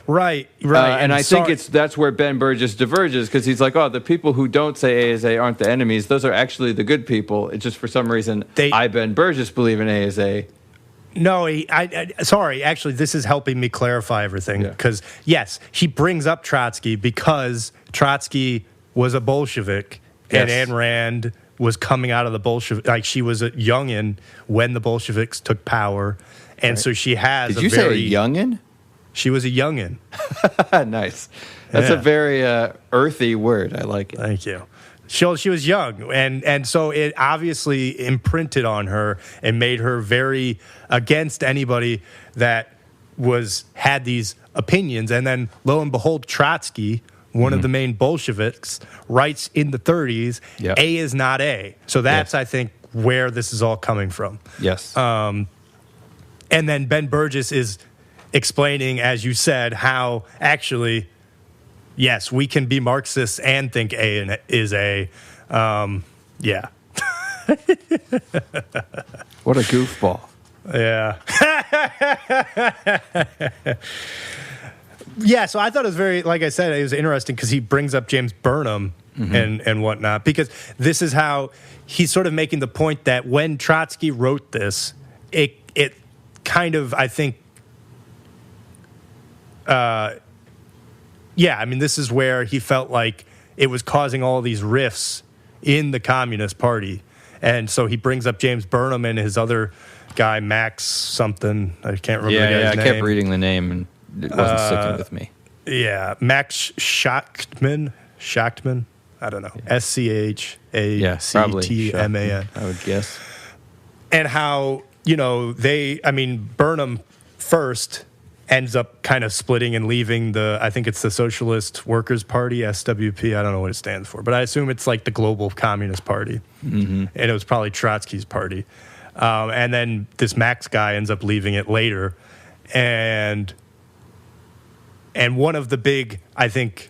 Speaker 2: And I think that's where Ben Burgis diverges, because he's like, the people who don't say A is A aren't the enemies. Those are actually the good people. It's just for some reason Ben Burgis, believe in A is A.
Speaker 1: No, sorry. Actually, this is helping me clarify everything. Because, yes, he brings up Trotsky because Trotsky was a Bolshevik, and Ayn Rand was coming out of the Bolshevik. Like, she was a youngin' when the Bolsheviks took power. And so she has
Speaker 2: Did you say a youngin'?
Speaker 1: She was a youngin'.
Speaker 2: Nice. That's a very earthy word. I like it.
Speaker 1: Thank you. She was young, and so it obviously imprinted on her and made her very against anybody that had these opinions. And then, lo and behold, Trotsky, one of the main Bolsheviks, writes in the 30s, A is not A. So that's, I think, where this is all coming from.
Speaker 2: Yes.
Speaker 1: And then Ben Burgis is explaining, as you said, how actually, yes, we can be Marxists and think A is A. Yeah.
Speaker 2: What a goofball.
Speaker 1: Yeah. Yeah, so I thought it was very, like I said, it was interesting because he brings up James Burnham and whatnot, because this is how he's sort of making the point that when Trotsky wrote this, it kind of, I think, this is where he felt like it was causing all these rifts in the Communist Party. And so he brings up James Burnham and his other guy, Max something. I can't remember the guy's name.
Speaker 2: I kept reading the name and it wasn't sticking with me.
Speaker 1: Yeah, Max Schachtman. I don't know. Schactman.
Speaker 2: I would guess.
Speaker 1: And how, Burnham first ends up kind of splitting and leaving I think it's the Socialist Workers' Party, SWP. I don't know what it stands for, but I assume it's like the Global Communist Party. And it was probably Trotsky's party. And then this Max guy ends up leaving it later. And one of the big, I think,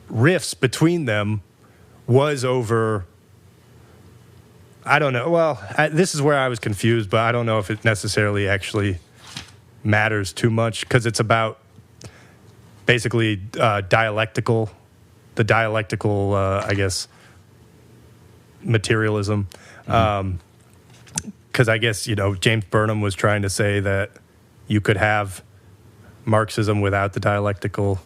Speaker 1: rifts between them was over, I don't know. Well, this is where I was confused, but I don't know if it necessarily actually matters too much, because it's about basically dialectical, I guess, materialism. Because I guess, James Burnham was trying to say that you could have Marxism without the dialectical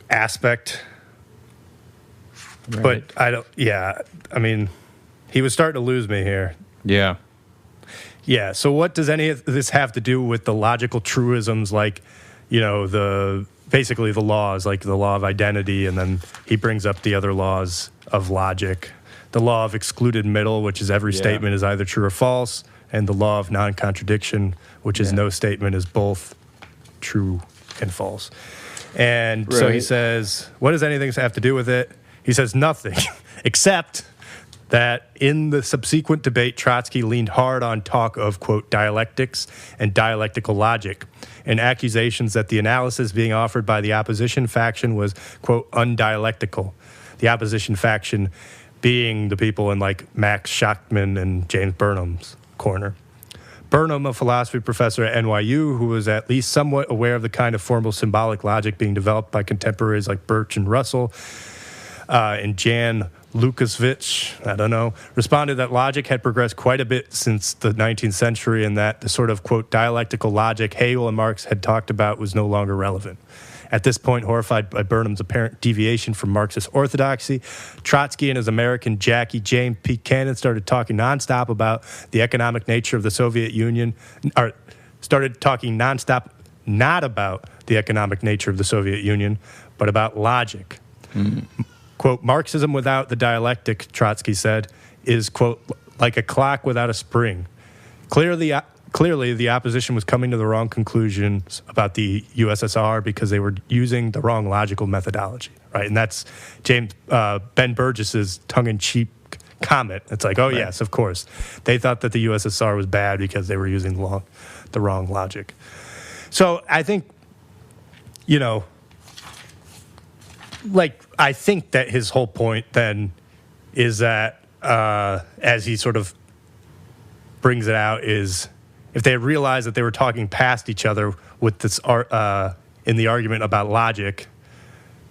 Speaker 1: aspect. Right. But he was starting to lose me here.
Speaker 2: Yeah.
Speaker 1: Yeah, so what does any of this have to do with the logical truisms, like, basically the laws, like the law of identity, and then he brings up the other laws of logic, the law of excluded middle, which is every statement is either true or false, and the law of non-contradiction, which is no statement is both true and false. And so he says, what does anything have to do with it? He says nothing, except that in the subsequent debate, Trotsky leaned hard on talk of, quote, dialectics and dialectical logic, and accusations that the analysis being offered by the opposition faction was, quote, undialectical. The opposition faction being the people in, like, Max Schachtman and James Burnham's corner. Burnham, a philosophy professor at NYU, who was at least somewhat aware of the kind of formal symbolic logic being developed by contemporaries like Birch and Russell, and Jan Lukasevich, I don't know, responded that logic had progressed quite a bit since the 19th century, and that the sort of, quote, dialectical logic Hegel and Marx had talked about was no longer relevant. At this point, horrified by Burnham's apparent deviation from Marxist orthodoxy, Trotsky and his American Jackie James P. Cannon started talking nonstop about the economic nature of the Soviet Union, or started talking nonstop not about the economic nature of the Soviet Union, but about logic. Quote, Marxism without the dialectic, Trotsky said, is, quote, like a clock without a spring. Clearly, the opposition was coming to the wrong conclusions about the USSR because they were using the wrong logical methodology, right? And that's Ben Burgis's tongue-in-cheek comment. It's like, oh, right. Yes, of course. They thought that the USSR was bad because they were using the wrong logic. So I think, I think that his whole point then is that, as he sort of brings it out, is if they had realized that they were talking past each other with this in the argument about logic,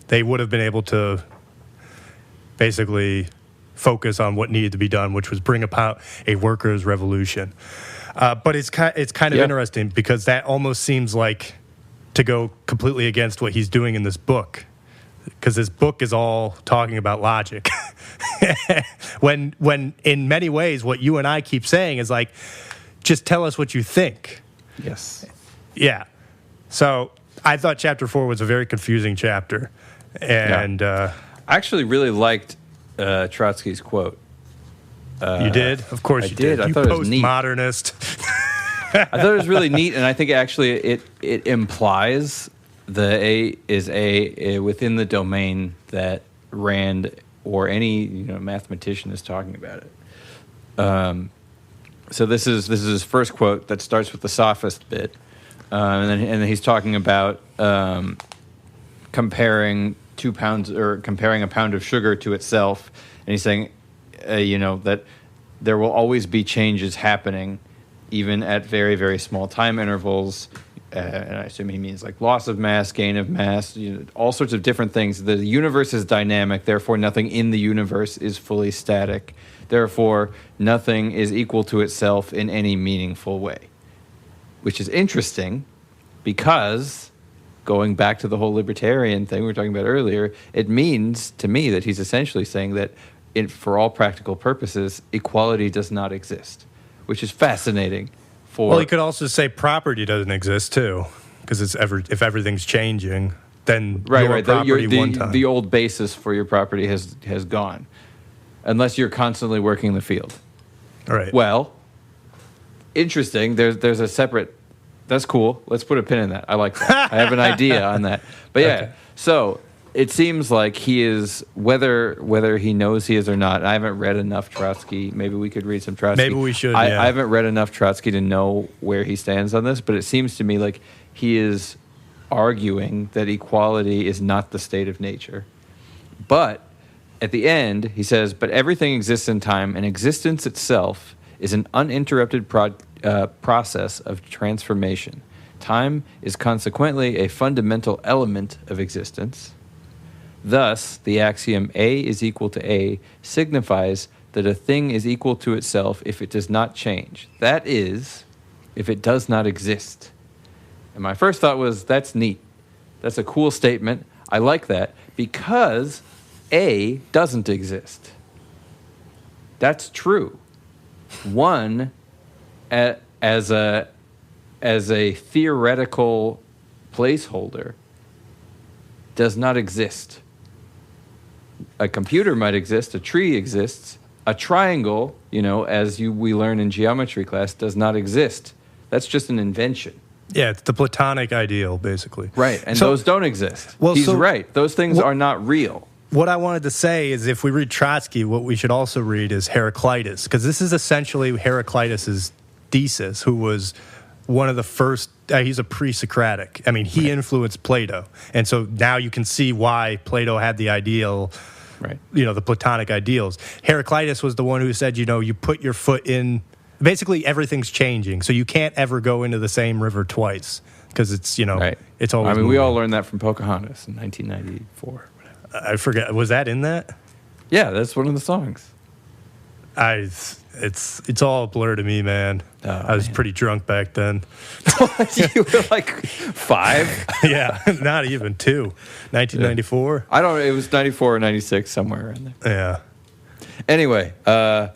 Speaker 1: they would have been able to basically focus on what needed to be done, which was bring about a workers' revolution. But it's kind of interesting because that almost seems like to go completely against what he's doing in this book, because this book is all talking about logic. when in many ways what you and I keep saying is like, just tell us what you think.
Speaker 2: Yes.
Speaker 1: Yeah. So I thought chapter 4 was a very confusing chapter. And
Speaker 2: I actually really liked Trotsky's quote.
Speaker 1: You did? Of course you did.
Speaker 2: I
Speaker 1: you
Speaker 2: thought it was neat.
Speaker 1: Postmodernist.
Speaker 2: I thought it was really neat, and I think actually it implies the A is a within the domain that Rand or any mathematician is talking about it. So this is his first quote that starts with the sophist bit, and then he's talking about comparing a pound of sugar to itself, and he's saying, that there will always be changes happening, even at very, very small time intervals. And I assume he means like loss of mass, gain of mass, all sorts of different things. The universe is dynamic, therefore nothing in the universe is fully static. Therefore, nothing is equal to itself in any meaningful way. Which is interesting because, going back to the whole libertarian thing we were talking about earlier, it means to me that he's essentially saying that for all practical purposes, equality does not exist, which is fascinating.
Speaker 1: Well, you could also say property doesn't exist too, because if everything's changing, then your property one time.
Speaker 2: The old basis for your property has gone, unless you're constantly working the field.
Speaker 1: All right.
Speaker 2: Well, interesting. There's a separate. That's cool. Let's put a pin in that. I like that. I have an idea on that. But yeah, okay. So it seems like he is, whether he knows he is or not. I haven't read enough Trotsky. Maybe we could read some Trotsky.
Speaker 1: Maybe we should.
Speaker 2: I haven't read enough Trotsky to know where he stands on this, but it seems to me like he is arguing that equality is not the state of nature. But at the end, he says, but everything exists in time, and existence itself is an uninterrupted process of transformation. Time is consequently a fundamental element of existence. Thus, the axiom A is equal to A signifies that a thing is equal to itself if it does not change. That is, if it does not exist. And my first thought was, that's neat. That's a cool statement. I like that because A doesn't exist. That's true. One, as a theoretical placeholder, does not exist. A computer might exist, a tree exists, a triangle, we learn in geometry class, does not exist. That's just an invention.
Speaker 1: Yeah, it's the Platonic ideal, basically.
Speaker 2: Right, and those don't exist. Well, he's right. Those things are not real.
Speaker 1: What I wanted to say is if we read Trotsky, what we should also read is Heraclitus, because this is essentially Heraclitus's thesis, who was one of the first, he's a pre-Socratic. I mean, he influenced Plato. And so now you can see why Plato had the ideal, the Platonic ideals. Heraclitus was the one who said, you put your foot in, basically everything's changing. So you can't ever go into the same river twice because it's, it's always moving.
Speaker 2: We all learned that from Pocahontas in 1994.
Speaker 1: I forget, was that in that?
Speaker 2: Yeah, that's one of the songs.
Speaker 1: It's all a blur to me, man.
Speaker 2: Oh,
Speaker 1: I was pretty drunk back then.
Speaker 2: You were like 5?
Speaker 1: Yeah, not even 2. 1994.
Speaker 2: I don't. It was 94 or 96, somewhere in there.
Speaker 1: Yeah.
Speaker 2: Anyway, So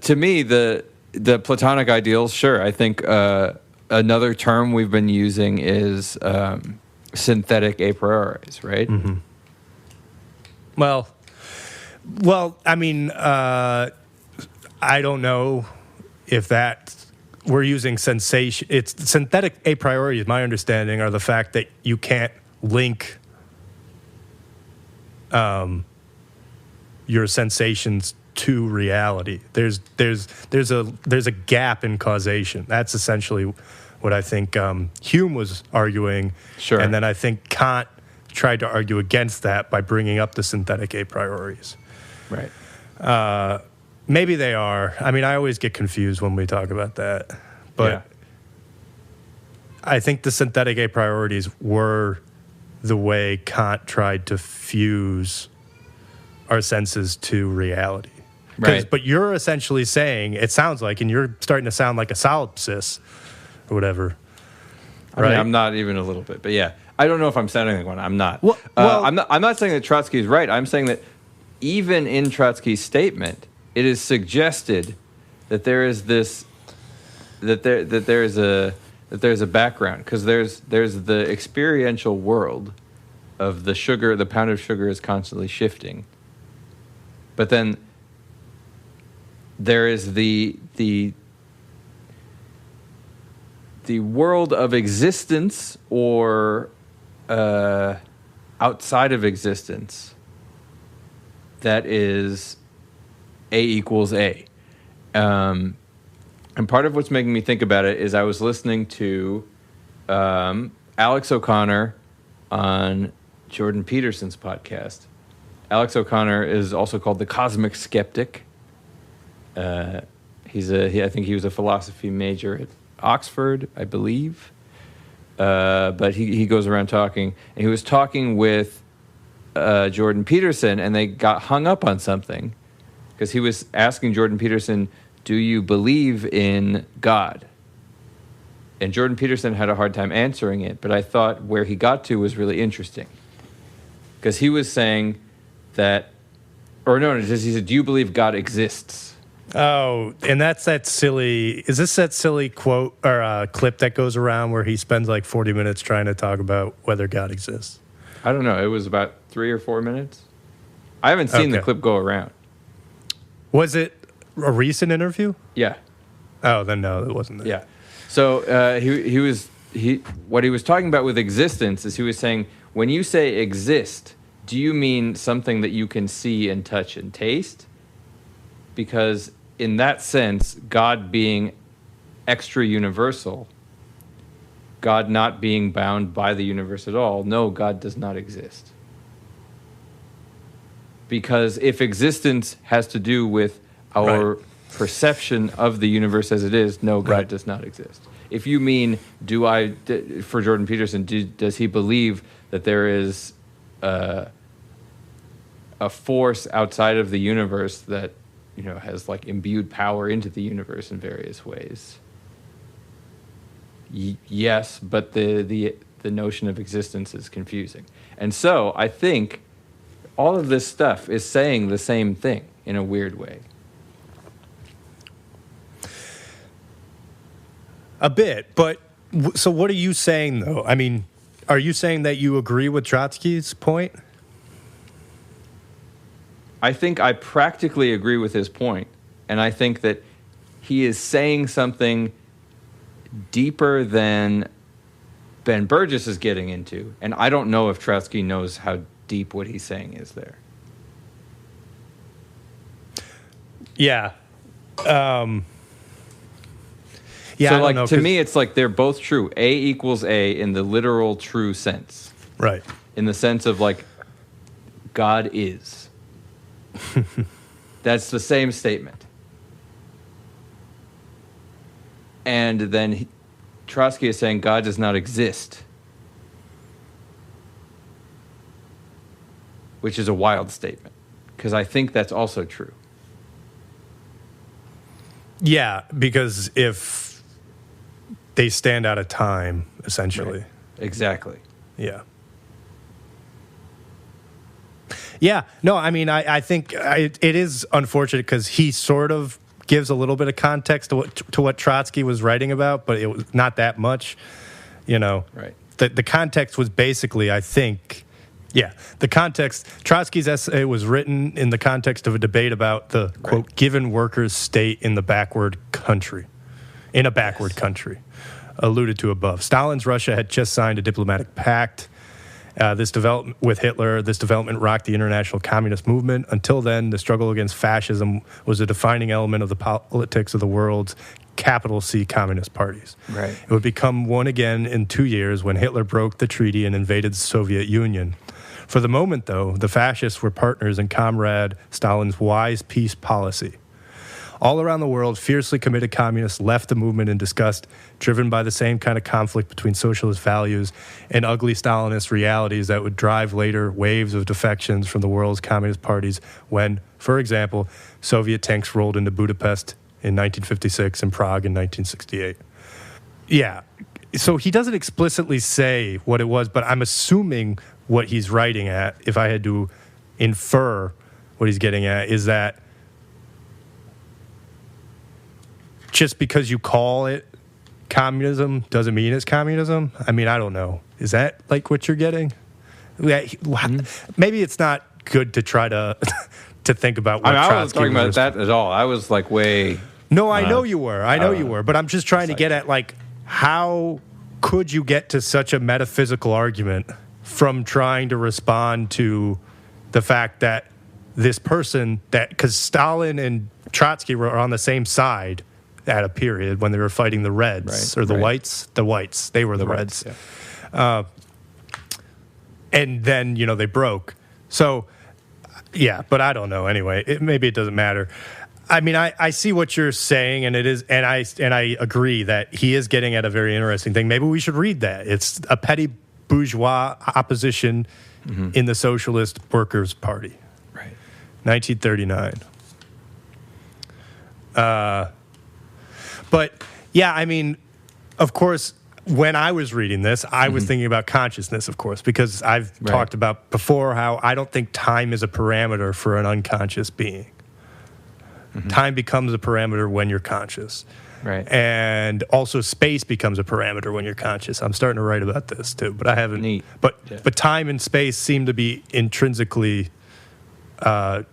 Speaker 2: to me, the Platonic ideals. Sure, I think another term we've been using is synthetic a prioris, right?
Speaker 1: Mm-hmm. Well, Well, I mean, I don't know if we're using sensation. It's synthetic a priori, is my understanding, are the fact that you can't link your sensations to reality. There's a gap in causation. That's essentially what I think Hume was arguing.
Speaker 2: Sure.
Speaker 1: And then I think Kant tried to argue against that by bringing up the synthetic a prioris.
Speaker 2: Right.
Speaker 1: Maybe they are. I mean, I always get confused when we talk about that. But I think the synthetic a priorities were the way Kant tried to fuse our senses to reality.
Speaker 2: Right.
Speaker 1: But you're essentially saying, it sounds like, and you're starting to sound like a solipsist or whatever.
Speaker 2: I mean, I'm not even a little bit, but yeah. I don't know if I'm sounding like one. I'm not.
Speaker 1: Well,
Speaker 2: I'm not saying that Trotsky is right. I'm saying that even in Trotsky's statement, it is suggested that there is this, that there's a background, because there's the experiential world of the sugar. The pound of sugar is constantly shifting, but then there is the world of existence or outside of existence that is A equals A. And part of what's making me think about it is I was listening to Alex O'Connor on Jordan Peterson's podcast. Alex O'Connor is also called the Cosmic Skeptic. I think he was a philosophy major at Oxford, I believe. But he goes around talking, and he was talking with Jordan Peterson, and they got hung up on something because he was asking Jordan Peterson, "Do you believe in God?" And Jordan Peterson had a hard time answering it, but I thought where he got to was really interesting, because he was saying that, he said, "Do you believe God exists?"
Speaker 1: Oh, and that's that silly. Is this that silly quote or clip that goes around where he spends like 40 minutes trying to talk about whether God exists?
Speaker 2: I don't know. It was about 3 or 4 minutes. I haven't seen the clip go around.
Speaker 1: Was it a recent interview?
Speaker 2: Yeah.
Speaker 1: Oh, then no, it wasn't that.
Speaker 2: Yeah. So what he was talking about with existence is he was saying, when you say exist, do you mean something that you can see and touch and taste? Because in that sense, God being extra universal, God not being bound by the universe at all, no, God does not exist. Because if existence has to do with our perception of the universe as it is, no, God does not exist. If you mean, for Jordan Peterson, does he believe that there is a force outside of the universe that has like imbued power into the universe in various ways? Yes, but the notion of existence is confusing. And so I think all of this stuff is saying the same thing in a weird way.
Speaker 1: A bit, but so what are you saying though? I mean, are you saying that you agree with Trotsky's point?
Speaker 2: I think I practically agree with his point, and I think that he is saying something deeper than Ben Burgis is getting into, and I don't know if Trotsky knows how deep what he's saying is there.
Speaker 1: Yeah. So
Speaker 2: like to me, it's like they're both true. A equals A in the literal true sense.
Speaker 1: Right.
Speaker 2: In the sense of like, God is. That's the same statement. And then Trotsky is saying God does not exist, which is a wild statement, because I think that's also true.
Speaker 1: Yeah, because if they stand out of time, essentially.
Speaker 2: Right. Exactly.
Speaker 1: Yeah. Yeah, no, I mean, I think it is unfortunate because he sort of gives a little bit of context to what Trotsky was writing about, but it was not that much, Right. The context was basically, I think, Yeah, the context, Trotsky's essay was written in the context of a debate about the, quote, given workers' state in a backward country, alluded to above. Stalin's Russia had just signed a diplomatic pact. This development rocked the international communist movement. Until then, the struggle against fascism was a defining element of the politics of the world's capital C communist parties.
Speaker 2: Right.
Speaker 1: It would become one again in 2 years when Hitler broke the treaty and invaded the Soviet Union. For the moment, though, the fascists were partners in Comrade Stalin's wise peace policy. All around the world, fiercely committed communists left the movement in disgust, driven by the same kind of conflict between socialist values and ugly Stalinist realities that would drive later waves of defections from the world's communist parties when, for example, Soviet tanks rolled into Budapest in 1956 and Prague in 1968. Yeah, so he doesn't explicitly say what it was, but I'm assuming what he's writing at, if I had to infer what he's getting at, is that just because you call it communism doesn't mean it's communism. I mean, I don't know. Is that like what you're getting? Maybe it's not good to try to to think about what Trotsky
Speaker 2: I wasn't talking about that at all. I was like way...
Speaker 1: No, I know you were. I know you were. But I'm just trying to get at, like, how could you get to such a metaphysical argument from trying to respond to the fact that this person, that because Stalin and Trotsky were on the same side at a period when they were fighting the Reds, or the Whites? The Whites. They were the Reds. Yeah. And then, they broke. So, yeah, but I don't know anyway. Maybe it doesn't matter. I mean, I see what you're saying, and it is, and I agree that he is getting at a very interesting thing. Maybe we should read that. It's a petty bourgeois opposition in the Socialist Workers' Party,
Speaker 2: right?
Speaker 1: 1939. But yeah, I mean, of course, when I was reading this, I was thinking about consciousness, of course, because I've talked about before how I don't think time is a parameter for an unconscious being. Time becomes a parameter when you're conscious.
Speaker 2: Right.
Speaker 1: And also space becomes a parameter when you're conscious. I'm starting to write about this too, but I haven't.
Speaker 2: Neat.
Speaker 1: But time and space seem to be intrinsically they're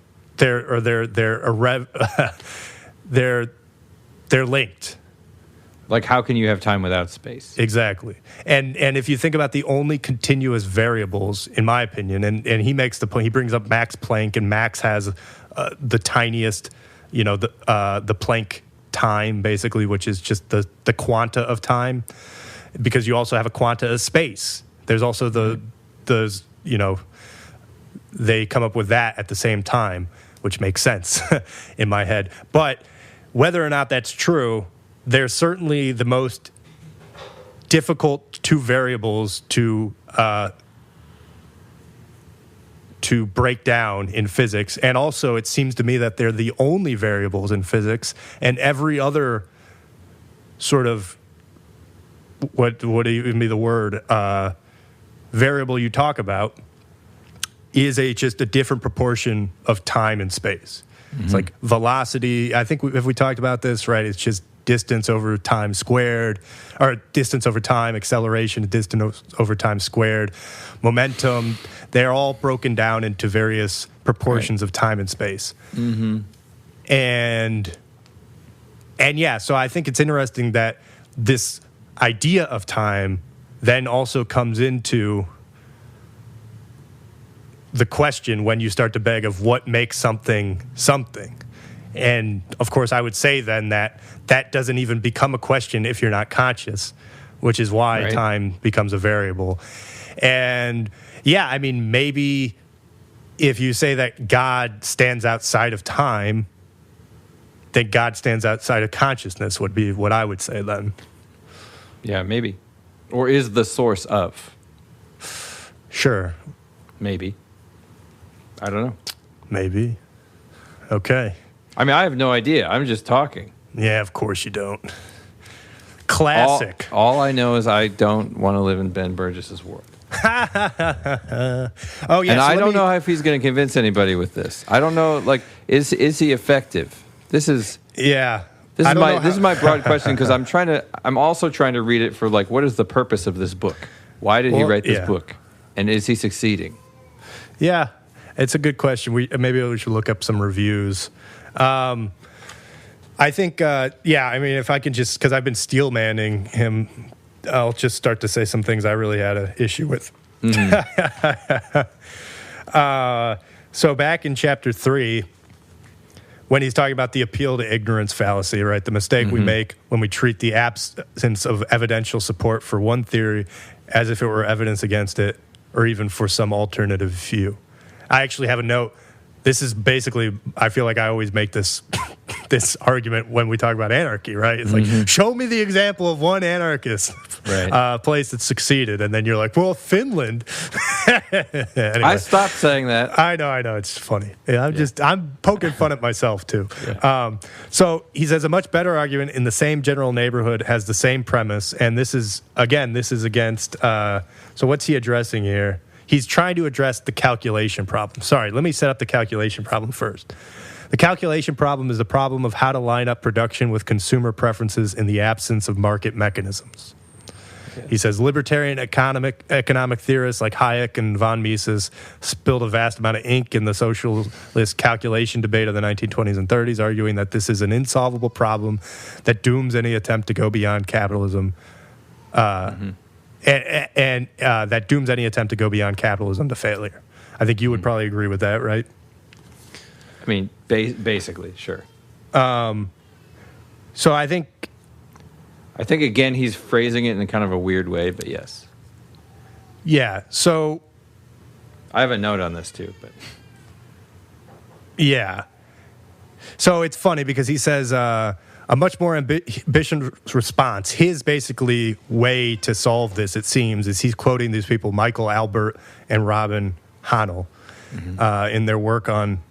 Speaker 1: linked.
Speaker 2: Like, how can you have time without space?
Speaker 1: Exactly. And if you think about the only continuous variables, in my opinion, and he makes the point, he brings up Max Planck, and Max has the tiniest, the Planck time, basically, which is just the quanta of time, because you also have a quanta of space. There's also they come up with that at the same time, which makes sense in my head. But whether or not that's true, they're certainly the most difficult two variables to break down in physics. And also, it seems to me that they're the only variables in physics, and every other sort of what do you be the word variable you talk about is just a different proportion of time and space. It's like velocity. I think if we talked about this, right, it's just distance over time squared, or distance over time, acceleration, distance over time squared, momentum. They're all broken down into various proportions of time and space. And yeah, so I think it's interesting that this idea of time then also comes into the question when you start to beg of what makes something something. And of course, I would say then that doesn't even become a question if you're not conscious, which is why time becomes a variable. And yeah, I mean, maybe if you say that God stands outside of time, then God stands outside of consciousness would be what I would say then.
Speaker 2: Yeah, maybe. Or is the source of.
Speaker 1: Sure.
Speaker 2: Maybe. I don't know.
Speaker 1: Maybe. Okay.
Speaker 2: I mean, I have no idea. I'm just talking.
Speaker 1: Yeah, of course you don't. Classic.
Speaker 2: All I know is I don't want to live in Ben Burgis's world.
Speaker 1: Oh, yeah.
Speaker 2: And I don't know if he's going to convince anybody with this. I don't know. Like, is he effective? This is my broad question, because I'm also trying to read it for, like, what is the purpose of this book? Why did he write this book? And is he succeeding?
Speaker 1: Yeah, it's a good question. Maybe we should look up some reviews. I think, I mean, if I can just, because I've been steel manning him, I'll just start to say some things I really had an issue with. So back in chapter 3, when he's talking about the appeal to ignorance fallacy, right? The mistake we make when we treat the absence of evidential support for one theory as if it were evidence against it, or even for some alternative view. I actually have a note. This is basically, I feel like I always make this this argument when we talk about anarchy, right? It's like, show me the example of one anarchist place that succeeded. And then you're like, well, Finland. Anyway,
Speaker 2: I stopped saying that.
Speaker 1: I know. It's funny. Yeah, I'm poking fun at myself, too. Yeah. So he says a much better argument in the same general neighborhood has the same premise. And this is against, so what's he addressing here? He's trying to address the calculation problem. Sorry, let me set up the calculation problem first. The calculation problem is the problem of how to line up production with consumer preferences in the absence of market mechanisms. Okay. He says libertarian economic theorists like Hayek and von Mises spilled a vast amount of ink in the socialist calculation debate of the 1920s and 30s, arguing that this is an insolvable problem that dooms any attempt to go beyond capitalism. And that dooms any attempt to go beyond capitalism to failure. I think you would probably agree with that, right?
Speaker 2: I mean, basically, sure.
Speaker 1: So I think
Speaker 2: again he's phrasing it in kind of a weird way, but yes.
Speaker 1: Yeah. So
Speaker 2: I have a note on this too, but
Speaker 1: yeah. So it's funny because he says a much more ambitious response. His basically way to solve this, it seems, is he's quoting these people, Michael Albert and Robin Hahnel, in their work on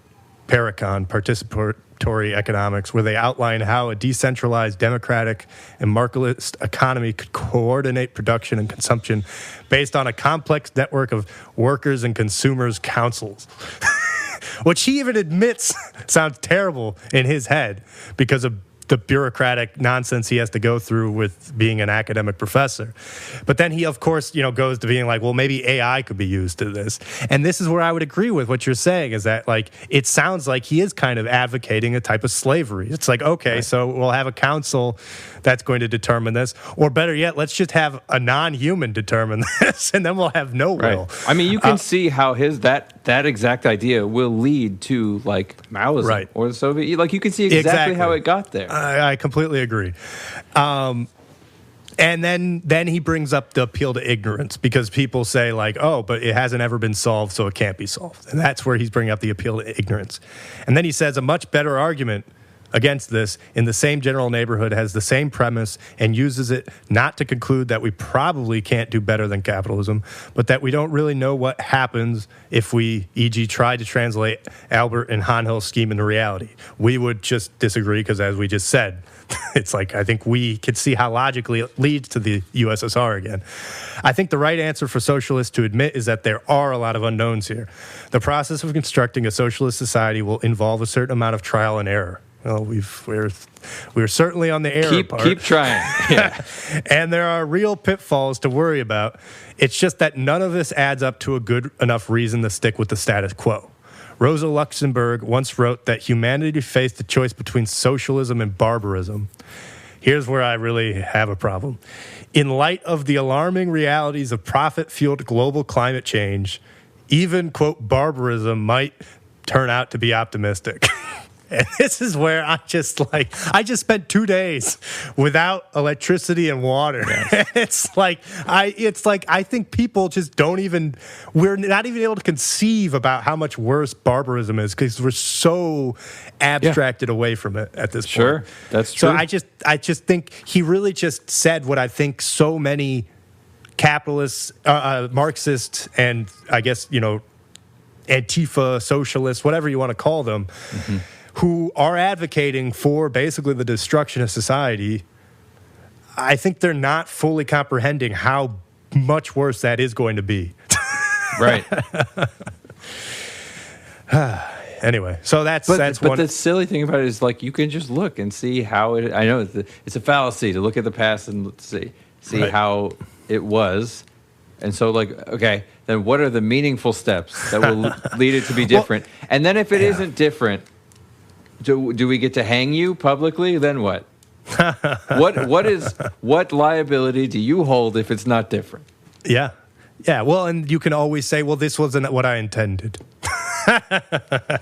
Speaker 1: Paracon, Participatory Economics, where they outline how a decentralized, democratic, and marketless economy could coordinate production and consumption based on a complex network of workers and consumers' councils. Which he even admits sounds terrible in his head because of the bureaucratic nonsense he has to go through with being an academic professor. But then he, of course, goes to being like, well, maybe AI could be used to this. And this is where I would agree with what you're saying, is that, like, it sounds like he is kind of advocating a type of slavery. It's like, okay, so we'll have a council that's going to determine this. Or better yet, let's just have a non-human determine this, and then we'll have no will.
Speaker 2: I mean, you can see how that exact idea will lead to, like, Maoism or the Soviet. Like, you can see exactly how it got there.
Speaker 1: I completely agree. And then he brings up the appeal to ignorance, because people say, like, oh, but it hasn't ever been solved, so it can't be solved. And that's where he's bringing up the appeal to ignorance. And then he says a much better argument against this in the same general neighborhood has the same premise and uses it not to conclude that we probably can't do better than capitalism, but that we don't really know what happens if we, e.g., try to translate Albert and Hanhel's scheme into reality. We would just disagree because, as we just said, it's like, I think we could see how logically it leads to the USSR again. I think the right answer for socialists to admit is that there are a lot of unknowns here. The process of constructing a socialist society will involve a certain amount of trial and error. Well, we're certainly on the error part.
Speaker 2: Keep trying. Yeah.
Speaker 1: And there are real pitfalls to worry about. It's just that none of this adds up to a good enough reason to stick with the status quo. Rosa Luxemburg once wrote that humanity faced a choice between socialism and barbarism. Here's where I really have a problem. In light of the alarming realities of profit-fueled global climate change, even, quote, barbarism might turn out to be optimistic. And this is where I just spent 2 days without electricity and water. Yes. I think people just we're not even able to conceive about how much worse barbarism is, because we're so abstracted away from it at this point.
Speaker 2: Sure, that's true.
Speaker 1: So I just think he really just said what I think so many capitalists, Marxists, and I guess, Antifa socialists, whatever you want to call them, who are advocating for basically the destruction of society. I think they're not fully comprehending how much worse that is going to be.
Speaker 2: Right.
Speaker 1: Anyway, so that's
Speaker 2: one.
Speaker 1: But
Speaker 2: the silly thing about it is, like, you can just look and see how it. I know it's a fallacy to look at the past and see how it was, And so, like, okay, then what are the meaningful steps that will lead it to be different? Well, and then if it isn't different, do we get to hang you publicly? Then what? What liability do you hold if it's not different?
Speaker 1: Yeah. Yeah, well, and you can always say, well, this wasn't what I intended. I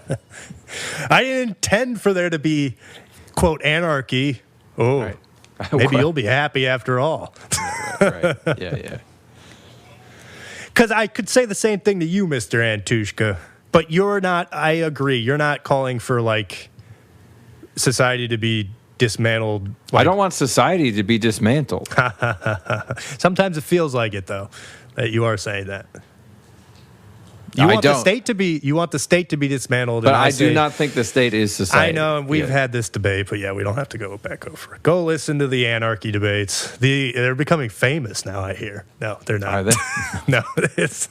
Speaker 1: didn't intend for there to be, quote, anarchy. Oh, right. Maybe you'll be happy after all.
Speaker 2: Right. Yeah.
Speaker 1: Because I could say the same thing to you, Mr. Antushka, but you're not, I agree, you're not calling for, like, society to be dismantled. Like,
Speaker 2: I don't want society to be dismantled.
Speaker 1: Sometimes it feels like it, though, that you are saying that. You want the state to be dismantled.
Speaker 2: But I do not think the state is society.
Speaker 1: I know, we've had this debate, but yeah, we don't have to go back over it. Go listen to the anarchy debates. They're becoming famous now, I hear. No, they're not.
Speaker 2: Are they?
Speaker 1: No, it's...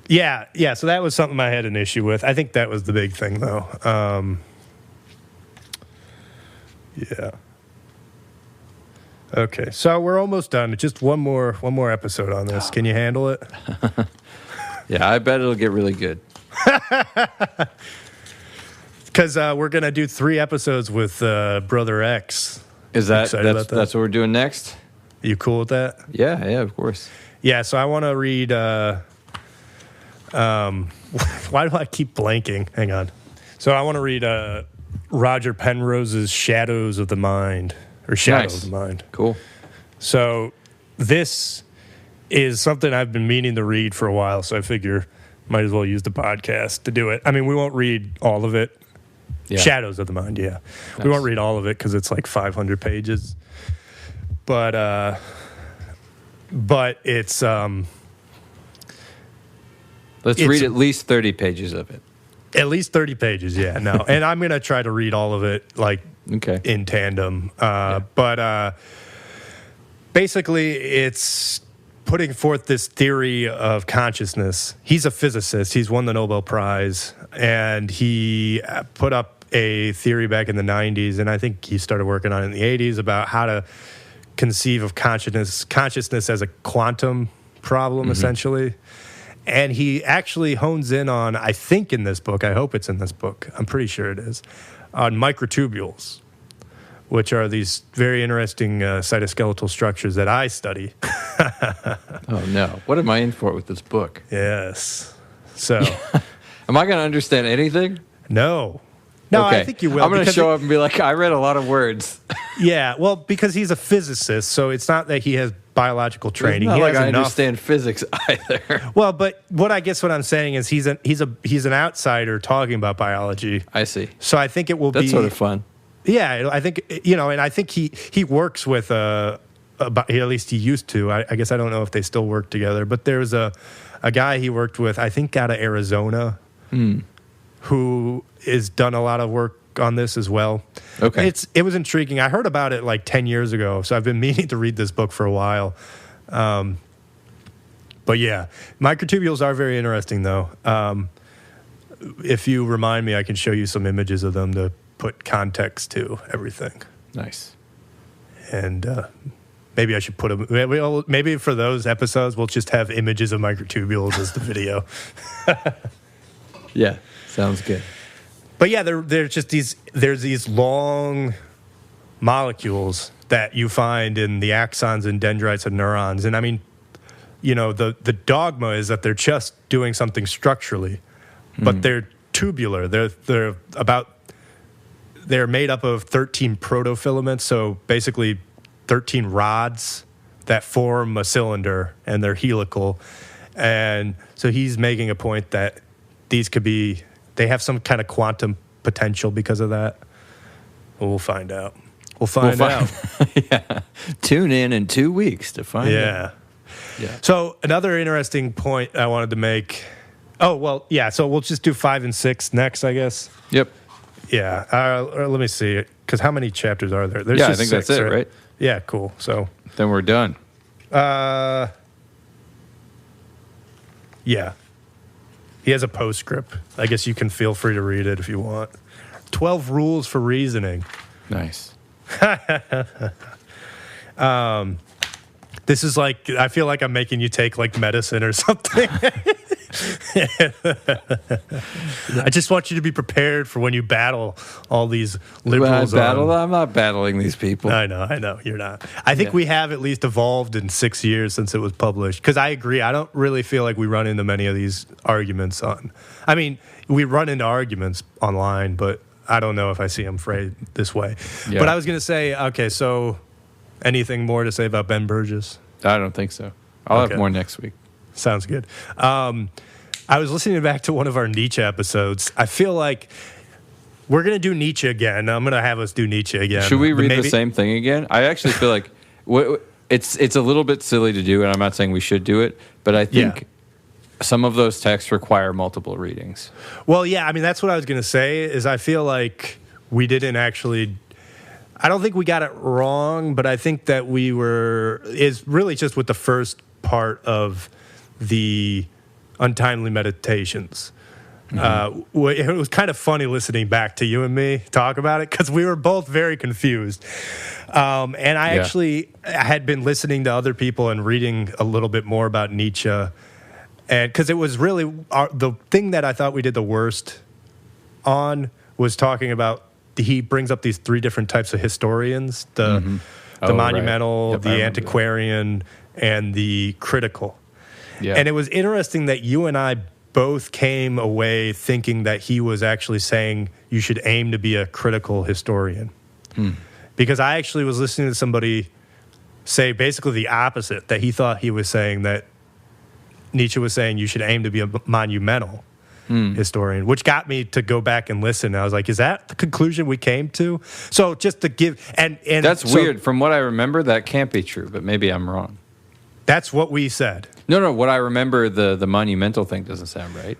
Speaker 1: Yeah, so that was something I had an issue with. I think that was the big thing, though. Yeah. Okay, so we're almost done. Just one more episode on this. Can you handle it?
Speaker 2: Yeah, I bet it'll get really good.
Speaker 1: Because we're gonna do 3 episodes with Brother X.
Speaker 2: Is that's what we're doing next?
Speaker 1: You cool with that?
Speaker 2: Yeah, of course.
Speaker 1: Yeah, so I want to read. Why do I keep blanking? Hang on. So I want to read Roger Penrose's "Shadows of the Mind." Or Shadow of the Mind.
Speaker 2: Cool.
Speaker 1: So this is something I've been meaning to read for a while, so I figure might as well use the podcast to do it. I mean, we won't read all of it. Yeah. Shadows of the Mind, yeah. Nice. We won't read all of it because it's like 500 pages. But it's...
Speaker 2: Let's read at least 30 pages of it.
Speaker 1: At least 30 pages, yeah. No, and I'm going to try to read all of it, like, in tandem. But basically, it's putting forth this theory of consciousness. He's a physicist. He's won the Nobel Prize, and he put up a theory back in the 90s, and I think he started working on it in the 80s, about how to conceive of consciousness as a quantum problem, essentially. And he actually hones in on, I think in this book, I hope it's in this book, I'm pretty sure it is, on microtubules, which are these very interesting cytoskeletal structures that I study.
Speaker 2: Oh, no. What am I in for with this book?
Speaker 1: Yes. So.
Speaker 2: Am I going to understand anything?
Speaker 1: No. No, okay. I think you will.
Speaker 2: I'm going to show up and be like, I read a lot of words.
Speaker 1: Yeah, well, because he's a physicist, so it's not that he has biological training.
Speaker 2: It's not like I understand physics either.
Speaker 1: Well, but what I'm saying is he's an outsider talking about biology.
Speaker 2: I see.
Speaker 1: So I think it will be...
Speaker 2: That's sort of fun.
Speaker 1: Yeah, I think, and I think he works with, at least he used to. I guess I don't know if they still work together, but there's a guy he worked with, I think out of Arizona, who has done a lot of work on this as well.
Speaker 2: Okay.
Speaker 1: It was intriguing. I heard about it like 10 years ago, so I've been meaning to read this book for a while. But yeah, microtubules are very interesting, though. If you remind me, I can show you some images of them to put context to everything.
Speaker 2: Nice.
Speaker 1: And maybe I should put them... Maybe for those episodes, we'll just have images of microtubules as the video.
Speaker 2: Yeah, sounds good.
Speaker 1: But yeah, there's just these long molecules that you find in the axons and dendrites of neurons. And I mean, the dogma is that they're just doing something structurally, but they're tubular. They're made up of 13 protofilaments, so basically 13 rods that form a cylinder, and they're helical. And so he's making a point that these could be... They have some kind of quantum potential because of that. We'll find out. We'll find out.
Speaker 2: Yeah. Tune in 2 weeks to find out.
Speaker 1: Yeah. So another interesting point I wanted to make. Oh, well, yeah. So we'll just do 5 and 6 next, I guess.
Speaker 2: Yep.
Speaker 1: Yeah. Let me see. Because how many chapters are there? There's
Speaker 2: just
Speaker 1: I think
Speaker 2: 6, that's it, right?
Speaker 1: Yeah, cool. So
Speaker 2: then we're done.
Speaker 1: Yeah. He has a postscript. I guess you can feel free to read it if you want. 12 rules for reasoning.
Speaker 2: Nice.
Speaker 1: This is like, I feel like I'm making you take like medicine or something. I just want you to be prepared for when you battle all these liberals.
Speaker 2: I'm not battling these people.
Speaker 1: I know, you're not. I think we have at least evolved in 6 years since it was published. Because I agree, I don't really feel like we run into many of these arguments we run into arguments online, but I don't know if I see them phrased this way. Yeah. But I was going to say, okay, so anything more to say about Ben Burgis?
Speaker 2: I don't think so. I'll have more next week.
Speaker 1: Sounds good. I was listening back to one of our Nietzsche episodes. I feel like we're going to do Nietzsche again. I'm going to have us do Nietzsche again.
Speaker 2: Should we read the same thing again? I actually feel like it's a little bit silly to do, and I'm not saying we should do it, but I think some of those texts require multiple readings.
Speaker 1: Well, yeah, I mean, that's what I was going to say, is I feel like we didn't actually... I don't think we got it wrong, but I think that is really just with the first part of the Untimely Meditations. Mm-hmm. It was kind of funny listening back to you and me talk about it because we were both very confused. And I actually had been listening to other people and reading a little bit more about Nietzsche. And because it was really the thing that I thought we did the worst on was talking about, he brings up these 3 different types of historians, the monumental, right. The antiquarian, and the critical. Yeah. And it was interesting that you and I both came away thinking that he was actually saying you should aim to be a critical historian. Because I actually was listening to somebody say basically the opposite, that he thought he was saying that Nietzsche was saying you should aim to be a monumental historian, which got me to go back and listen. I was like, is that the conclusion we came to? So just to give... and
Speaker 2: that's weird. From what I remember, that can't be true, but maybe I'm wrong.
Speaker 1: That's what we said.
Speaker 2: No, what I remember, the monumental thing doesn't sound right.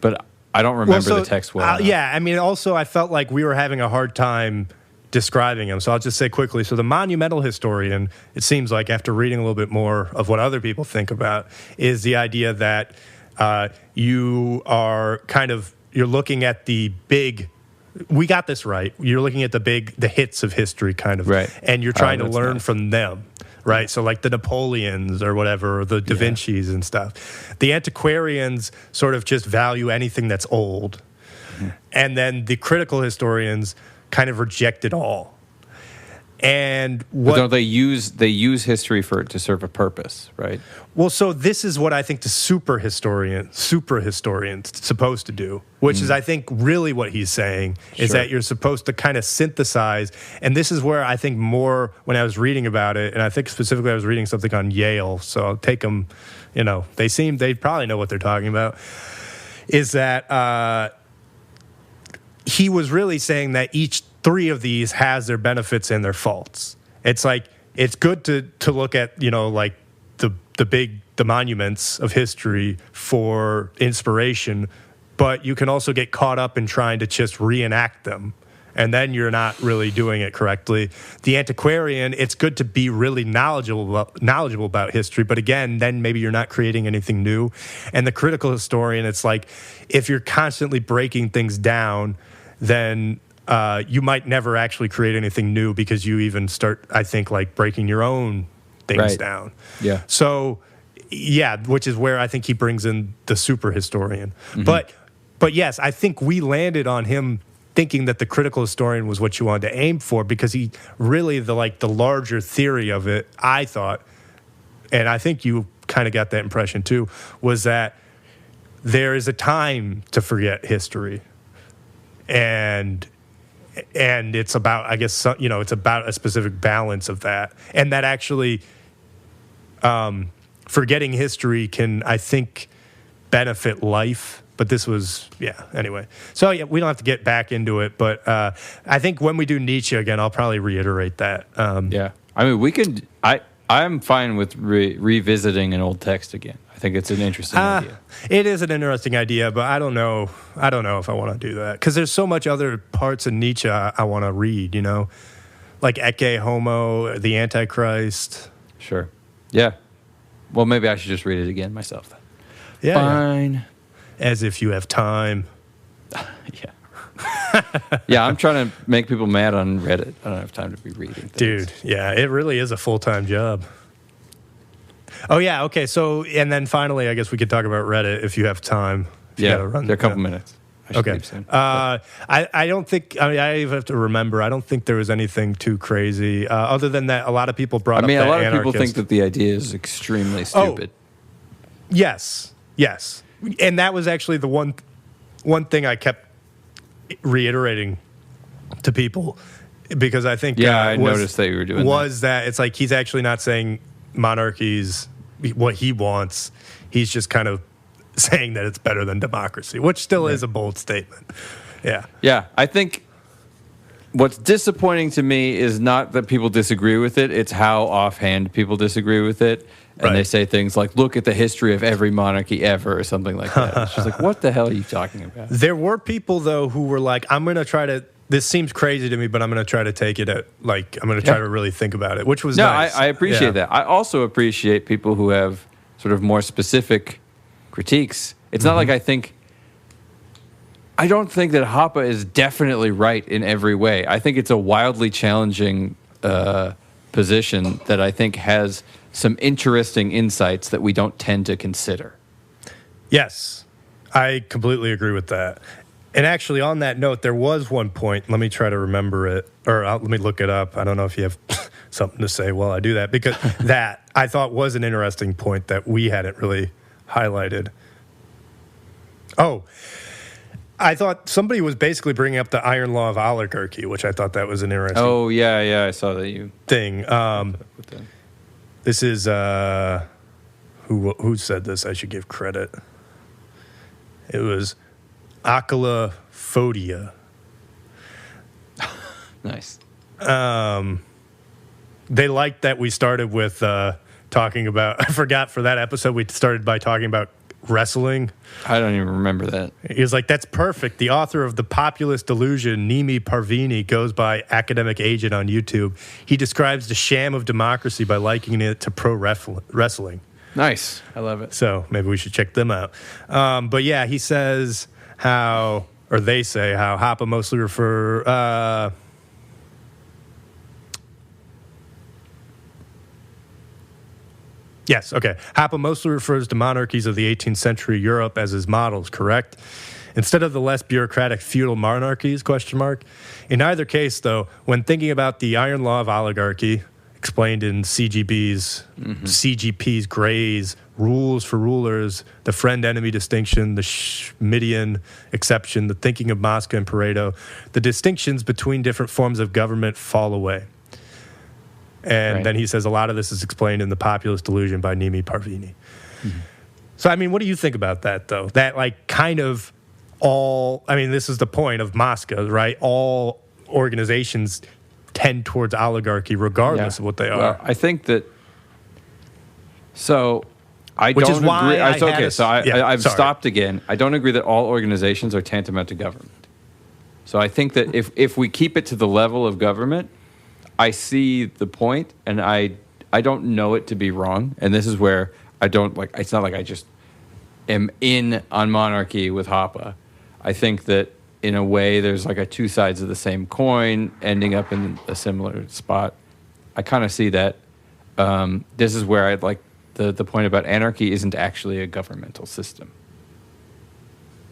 Speaker 2: But I don't remember the text well.
Speaker 1: Yeah, I mean, also I felt like we were having a hard time describing him. So I'll just say quickly. So the monumental historian, it seems like after reading a little bit more of what other people think about, is the idea that you are you're looking at the big... We got this right. You're looking at the hits of history kind of.
Speaker 2: Right.
Speaker 1: And you're trying to learn from them. Right, so like the Napoleons or whatever, or the Da Vinci's and stuff. The antiquarians sort of just value anything that's old. And then the critical historians kind of reject it all. And
Speaker 2: but don't they use history to serve a purpose, right?
Speaker 1: Well, so this is what I think the super historian's supposed to do, which is, I think, really what he's saying is that you're supposed to kind of synthesize. And this is where I think more, when I was reading about it, and I think specifically I was reading something on Yale, so I'll take them, they probably know what they're talking about, is that he was really saying that each 3 of these has their benefits and their faults. It's like, it's good to look at, like the monuments of history for inspiration, but you can also get caught up in trying to just reenact them. And then you're not really doing it correctly. The antiquarian, it's good to be really knowledgeable about history, but again, then maybe you're not creating anything new. And the critical historian, it's like, if you're constantly breaking things down, then you might never actually create anything new because you even start, I think, like breaking your own things down. Yeah. So, which is where I think he brings in the super historian. But yes, I think we landed on him thinking that the critical historian was what you wanted to aim for, because he really, the larger theory of it, I thought, and I think you kind of got that impression too, was that there is a time to forget history. And it's about, I guess, it's about a specific balance of that. And that actually, forgetting history can, I think, benefit life. But this was, anyway. So, we don't have to get back into it. But I think when we do Nietzsche again, I'll probably reiterate that.
Speaker 2: I mean, we could, I'm fine with revisiting an old text again. I think it's an interesting idea.
Speaker 1: It is an interesting idea, but I don't know if I want to do that, because there's so much other parts of Nietzsche I want to read, like Ecce Homo, the Antichrist.
Speaker 2: Sure. Yeah. Well, maybe I should just read it again myself then.
Speaker 1: Yeah.
Speaker 2: Fine.
Speaker 1: Yeah. As if you have time.
Speaker 2: Yeah, I'm trying to make people mad on Reddit. I don't have time to be reading things.
Speaker 1: Dude, yeah, it really is a full-time job. Oh, yeah. Okay. So, and then finally, I guess we could talk about Reddit if you have time.
Speaker 2: Yeah, there are a couple minutes.
Speaker 1: Okay. I don't think, I mean, I have to remember, I don't think there was anything too crazy. Other than that, a lot of people brought up that
Speaker 2: a lot
Speaker 1: anarchist.
Speaker 2: of people think that the idea is extremely stupid.
Speaker 1: Oh, yes. And that was actually the one thing I kept reiterating to people, because I think
Speaker 2: I noticed that you were doing
Speaker 1: that it's like he's actually not saying monarchy's what he wants. He's just kind of saying that it's better than democracy, which still is a bold statement. Yeah,
Speaker 2: I think what's disappointing to me is not that people disagree with it, it's how offhand people disagree with it. And they say things like, look at the history of every monarchy ever, or something like that. It's just like, what the hell are you talking about?
Speaker 1: There were people, though, who were like, I'm going to try to, this seems crazy to me, but I'm going to try to take it at, like, I'm going to try to really think about it, which was nice.
Speaker 2: I appreciate that. I also appreciate people who have sort of more specific critiques. It's not like I don't think that Hoppe is definitely right in every way. I think it's a wildly challenging position that I think has some interesting insights that we don't tend to consider.
Speaker 1: Yes, I completely agree with that. And actually, on that note, there was one point. Let me try to remember it, or let me look it up. I don't know if you have something to say while I do that, because that I thought was an interesting point that we hadn't really highlighted. Oh, I thought somebody was basically bringing up the iron law of oligarchy, which I thought that was an interesting.
Speaker 2: Oh yeah, I saw that
Speaker 1: thing. This is who said this? I should give credit. It was Akala Fodia.
Speaker 2: Nice.
Speaker 1: They liked that we started with talking about. I forgot for that episode we started by talking about wrestling.
Speaker 2: I don't even remember that.
Speaker 1: He was like, "That's perfect." The author of The Populist Delusion, Nimi Parvini, goes by Academic Agent on YouTube. He describes the sham of democracy by likening it to pro wrestling.
Speaker 2: Nice. I love it.
Speaker 1: So maybe we should check them out. But yeah, he says how, or they say how Hoppe mostly refer. Yes, okay. Hoppe mostly refers to monarchies of the 18th century Europe as his models, correct? Instead of the less bureaucratic feudal monarchies, ? In either case, though, when thinking about the iron law of oligarchy, explained in CGP's Gray's Rules for Rulers, the friend-enemy distinction, the Schmittian exception, the thinking of Mosca and Pareto, the distinctions between different forms of government fall away. And then he says a lot of this is explained in The Populist Delusion by Nimi Parvini. So, I mean, what do you think about that, though? That, like, kind of all, I mean, this is the point of Mosca, right? All organizations tend towards oligarchy regardless of what they are.
Speaker 2: Well, I think that, so I
Speaker 1: Which
Speaker 2: don't
Speaker 1: is why
Speaker 2: agree. I've
Speaker 1: sorry.
Speaker 2: stopped again. I don't agree that all organizations are tantamount to government. So I think that if we keep it to the level of government, I see the point, and I don't know it to be wrong. And this is where I don't, like, it's not like I just am in on monarchy with Hoppe. I think that in a way there's like a two sides of the same coin ending up in a similar spot. I kind of see that. This is where I'd like the point about anarchy isn't actually a governmental system.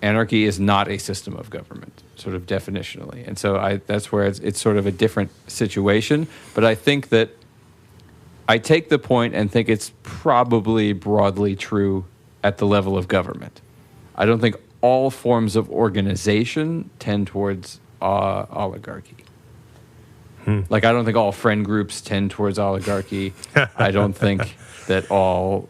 Speaker 2: Anarchy is not a system of government, sort of definitionally. And so that's where it's sort of a different situation. But I think that I take the point and think it's probably broadly true at the level of government. I don't think all forms of organization tend towards oligarchy. Like, I don't think all friend groups tend towards oligarchy. I don't think that all...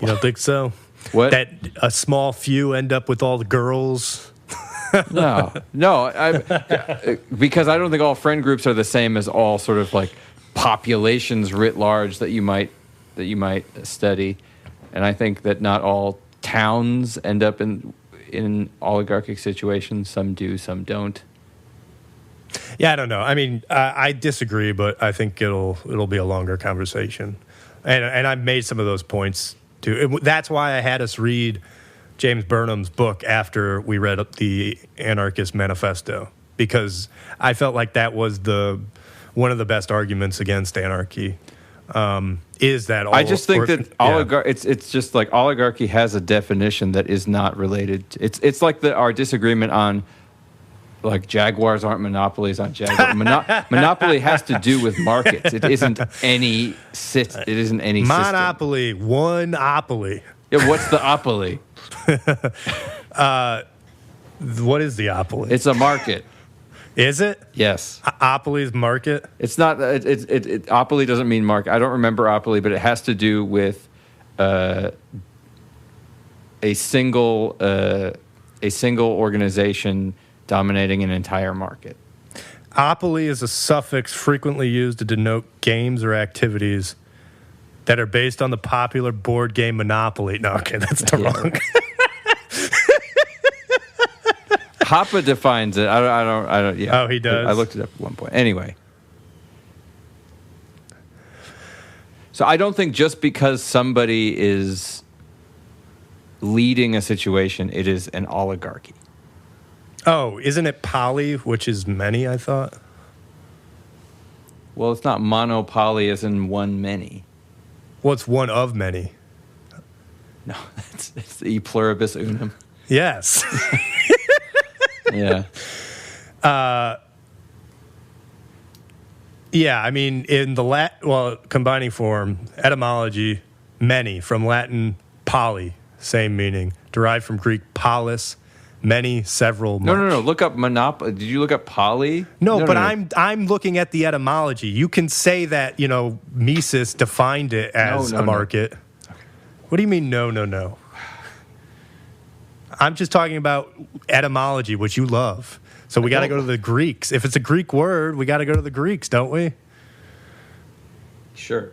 Speaker 1: You don't think so?
Speaker 2: What?
Speaker 1: That a small few end up with all the girls?
Speaker 2: No, because I don't think all friend groups are the same as all sort of like populations writ large that you might study, and I think that not all towns end up in oligarchic situations. Some do, some don't.
Speaker 1: Yeah, I don't know. I mean, I disagree, but I think it'll be a longer conversation, and I've made some of those points too. That's why I had us read James Burnham's book after we read the Anarchist Manifesto, because I felt like that was one of the best arguments against anarchy. is that.
Speaker 2: I just think that it's just like oligarchy has a definition that is not related. It's like our disagreement on like Jaguars aren't monopolies on Jaguars. Monopoly has to do with markets. It isn't any
Speaker 1: monopoly,
Speaker 2: system.
Speaker 1: One-opoly.
Speaker 2: Yeah, what's the opoly?
Speaker 1: What is the opoly?
Speaker 2: It's a market.
Speaker 1: Is it?
Speaker 2: Yes.
Speaker 1: Opoly's market?
Speaker 2: It's not. Opoly doesn't mean market. I don't remember opoly, but it has to do with a single organization dominating an entire market.
Speaker 1: Opoly is a suffix frequently used to denote games or activities that are based on the popular board game Monopoly. No, okay, that's the wrong.
Speaker 2: Hoppe defines it. I don't. Yeah.
Speaker 1: Oh, he does.
Speaker 2: I looked it up at one point. Anyway, so I don't think just because somebody is leading a situation, it is an oligarchy.
Speaker 1: Oh, isn't it poly, which is many? I thought.
Speaker 2: Well, it's not monopoly as in one many.
Speaker 1: Well, it's one of many.
Speaker 2: No, it's e pluribus unum.
Speaker 1: Yes.
Speaker 2: Yeah.
Speaker 1: Yeah, I mean, in the combining form, etymology, many, from Latin poly, same meaning, derived from Greek polis, many, several, much.
Speaker 2: No. Look up monopoly. Did you look up poly?
Speaker 1: No, but I'm looking at the etymology. You can say that, Mises defined it as a market. No. What do you mean, no? I'm just talking about etymology, which you love. So we got to go to the Greeks. If it's a Greek word, we got to go to the Greeks, don't we?
Speaker 2: Sure.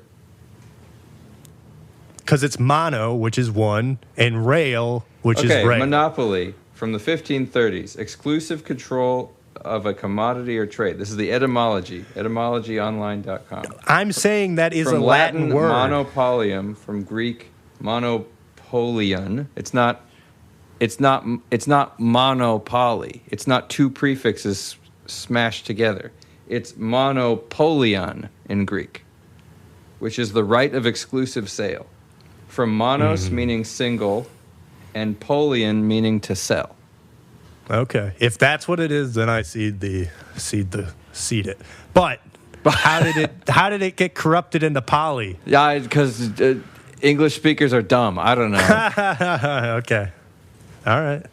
Speaker 1: Because it's mono, which is one, and rail, which is rail.
Speaker 2: Monopoly from the 1530s. Exclusive control of a commodity or trade. This is the etymology. Etymologyonline.com.
Speaker 1: I'm saying that is
Speaker 2: from
Speaker 1: a Latin word.
Speaker 2: Monopolium, from Greek monopolion. It's not monopoly. It's not two prefixes smashed together. It's monopolion in Greek, which is the right of exclusive sale. From monos meaning single, and polion meaning to sell.
Speaker 1: Okay, if that's what it is, then I cede it. But how did it get corrupted into poly?
Speaker 2: Yeah, because English speakers are dumb. I don't know.
Speaker 1: Okay. All right,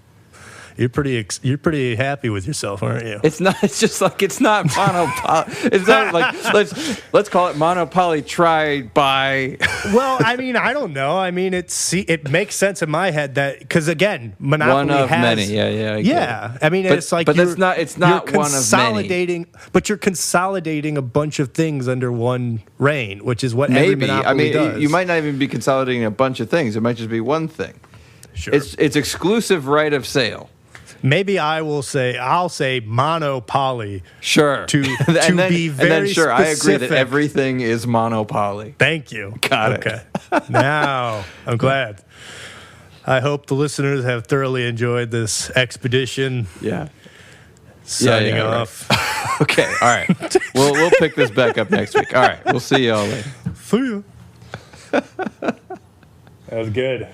Speaker 1: you're pretty happy with yourself, aren't you?
Speaker 2: It's not. It's just like it's not monopoly. It's not like let's call it monopoly tried by.
Speaker 1: Well, I mean, I don't know. I mean, it makes sense in my head that because again, monopoly
Speaker 2: one of
Speaker 1: has
Speaker 2: many. Yeah.
Speaker 1: I mean, it's like,
Speaker 2: but it's not. It's not one of many.
Speaker 1: But you're consolidating a bunch of things under one reign, which is what every monopoly does.
Speaker 2: You might not even be consolidating a bunch of things. It might just be one thing.
Speaker 1: Sure.
Speaker 2: It's exclusive right of sale.
Speaker 1: Maybe I'll say monopoly.
Speaker 2: Sure.
Speaker 1: To be very specific.
Speaker 2: I agree that everything is monopoly.
Speaker 1: Thank you.
Speaker 2: Got it.
Speaker 1: Okay. Now, I'm glad. I hope the listeners have thoroughly enjoyed this expedition.
Speaker 2: Yeah.
Speaker 1: Signing off.
Speaker 2: Right. Okay. All right. We'll pick this back up next week. All right. We'll see you all later.
Speaker 1: See you. That was good.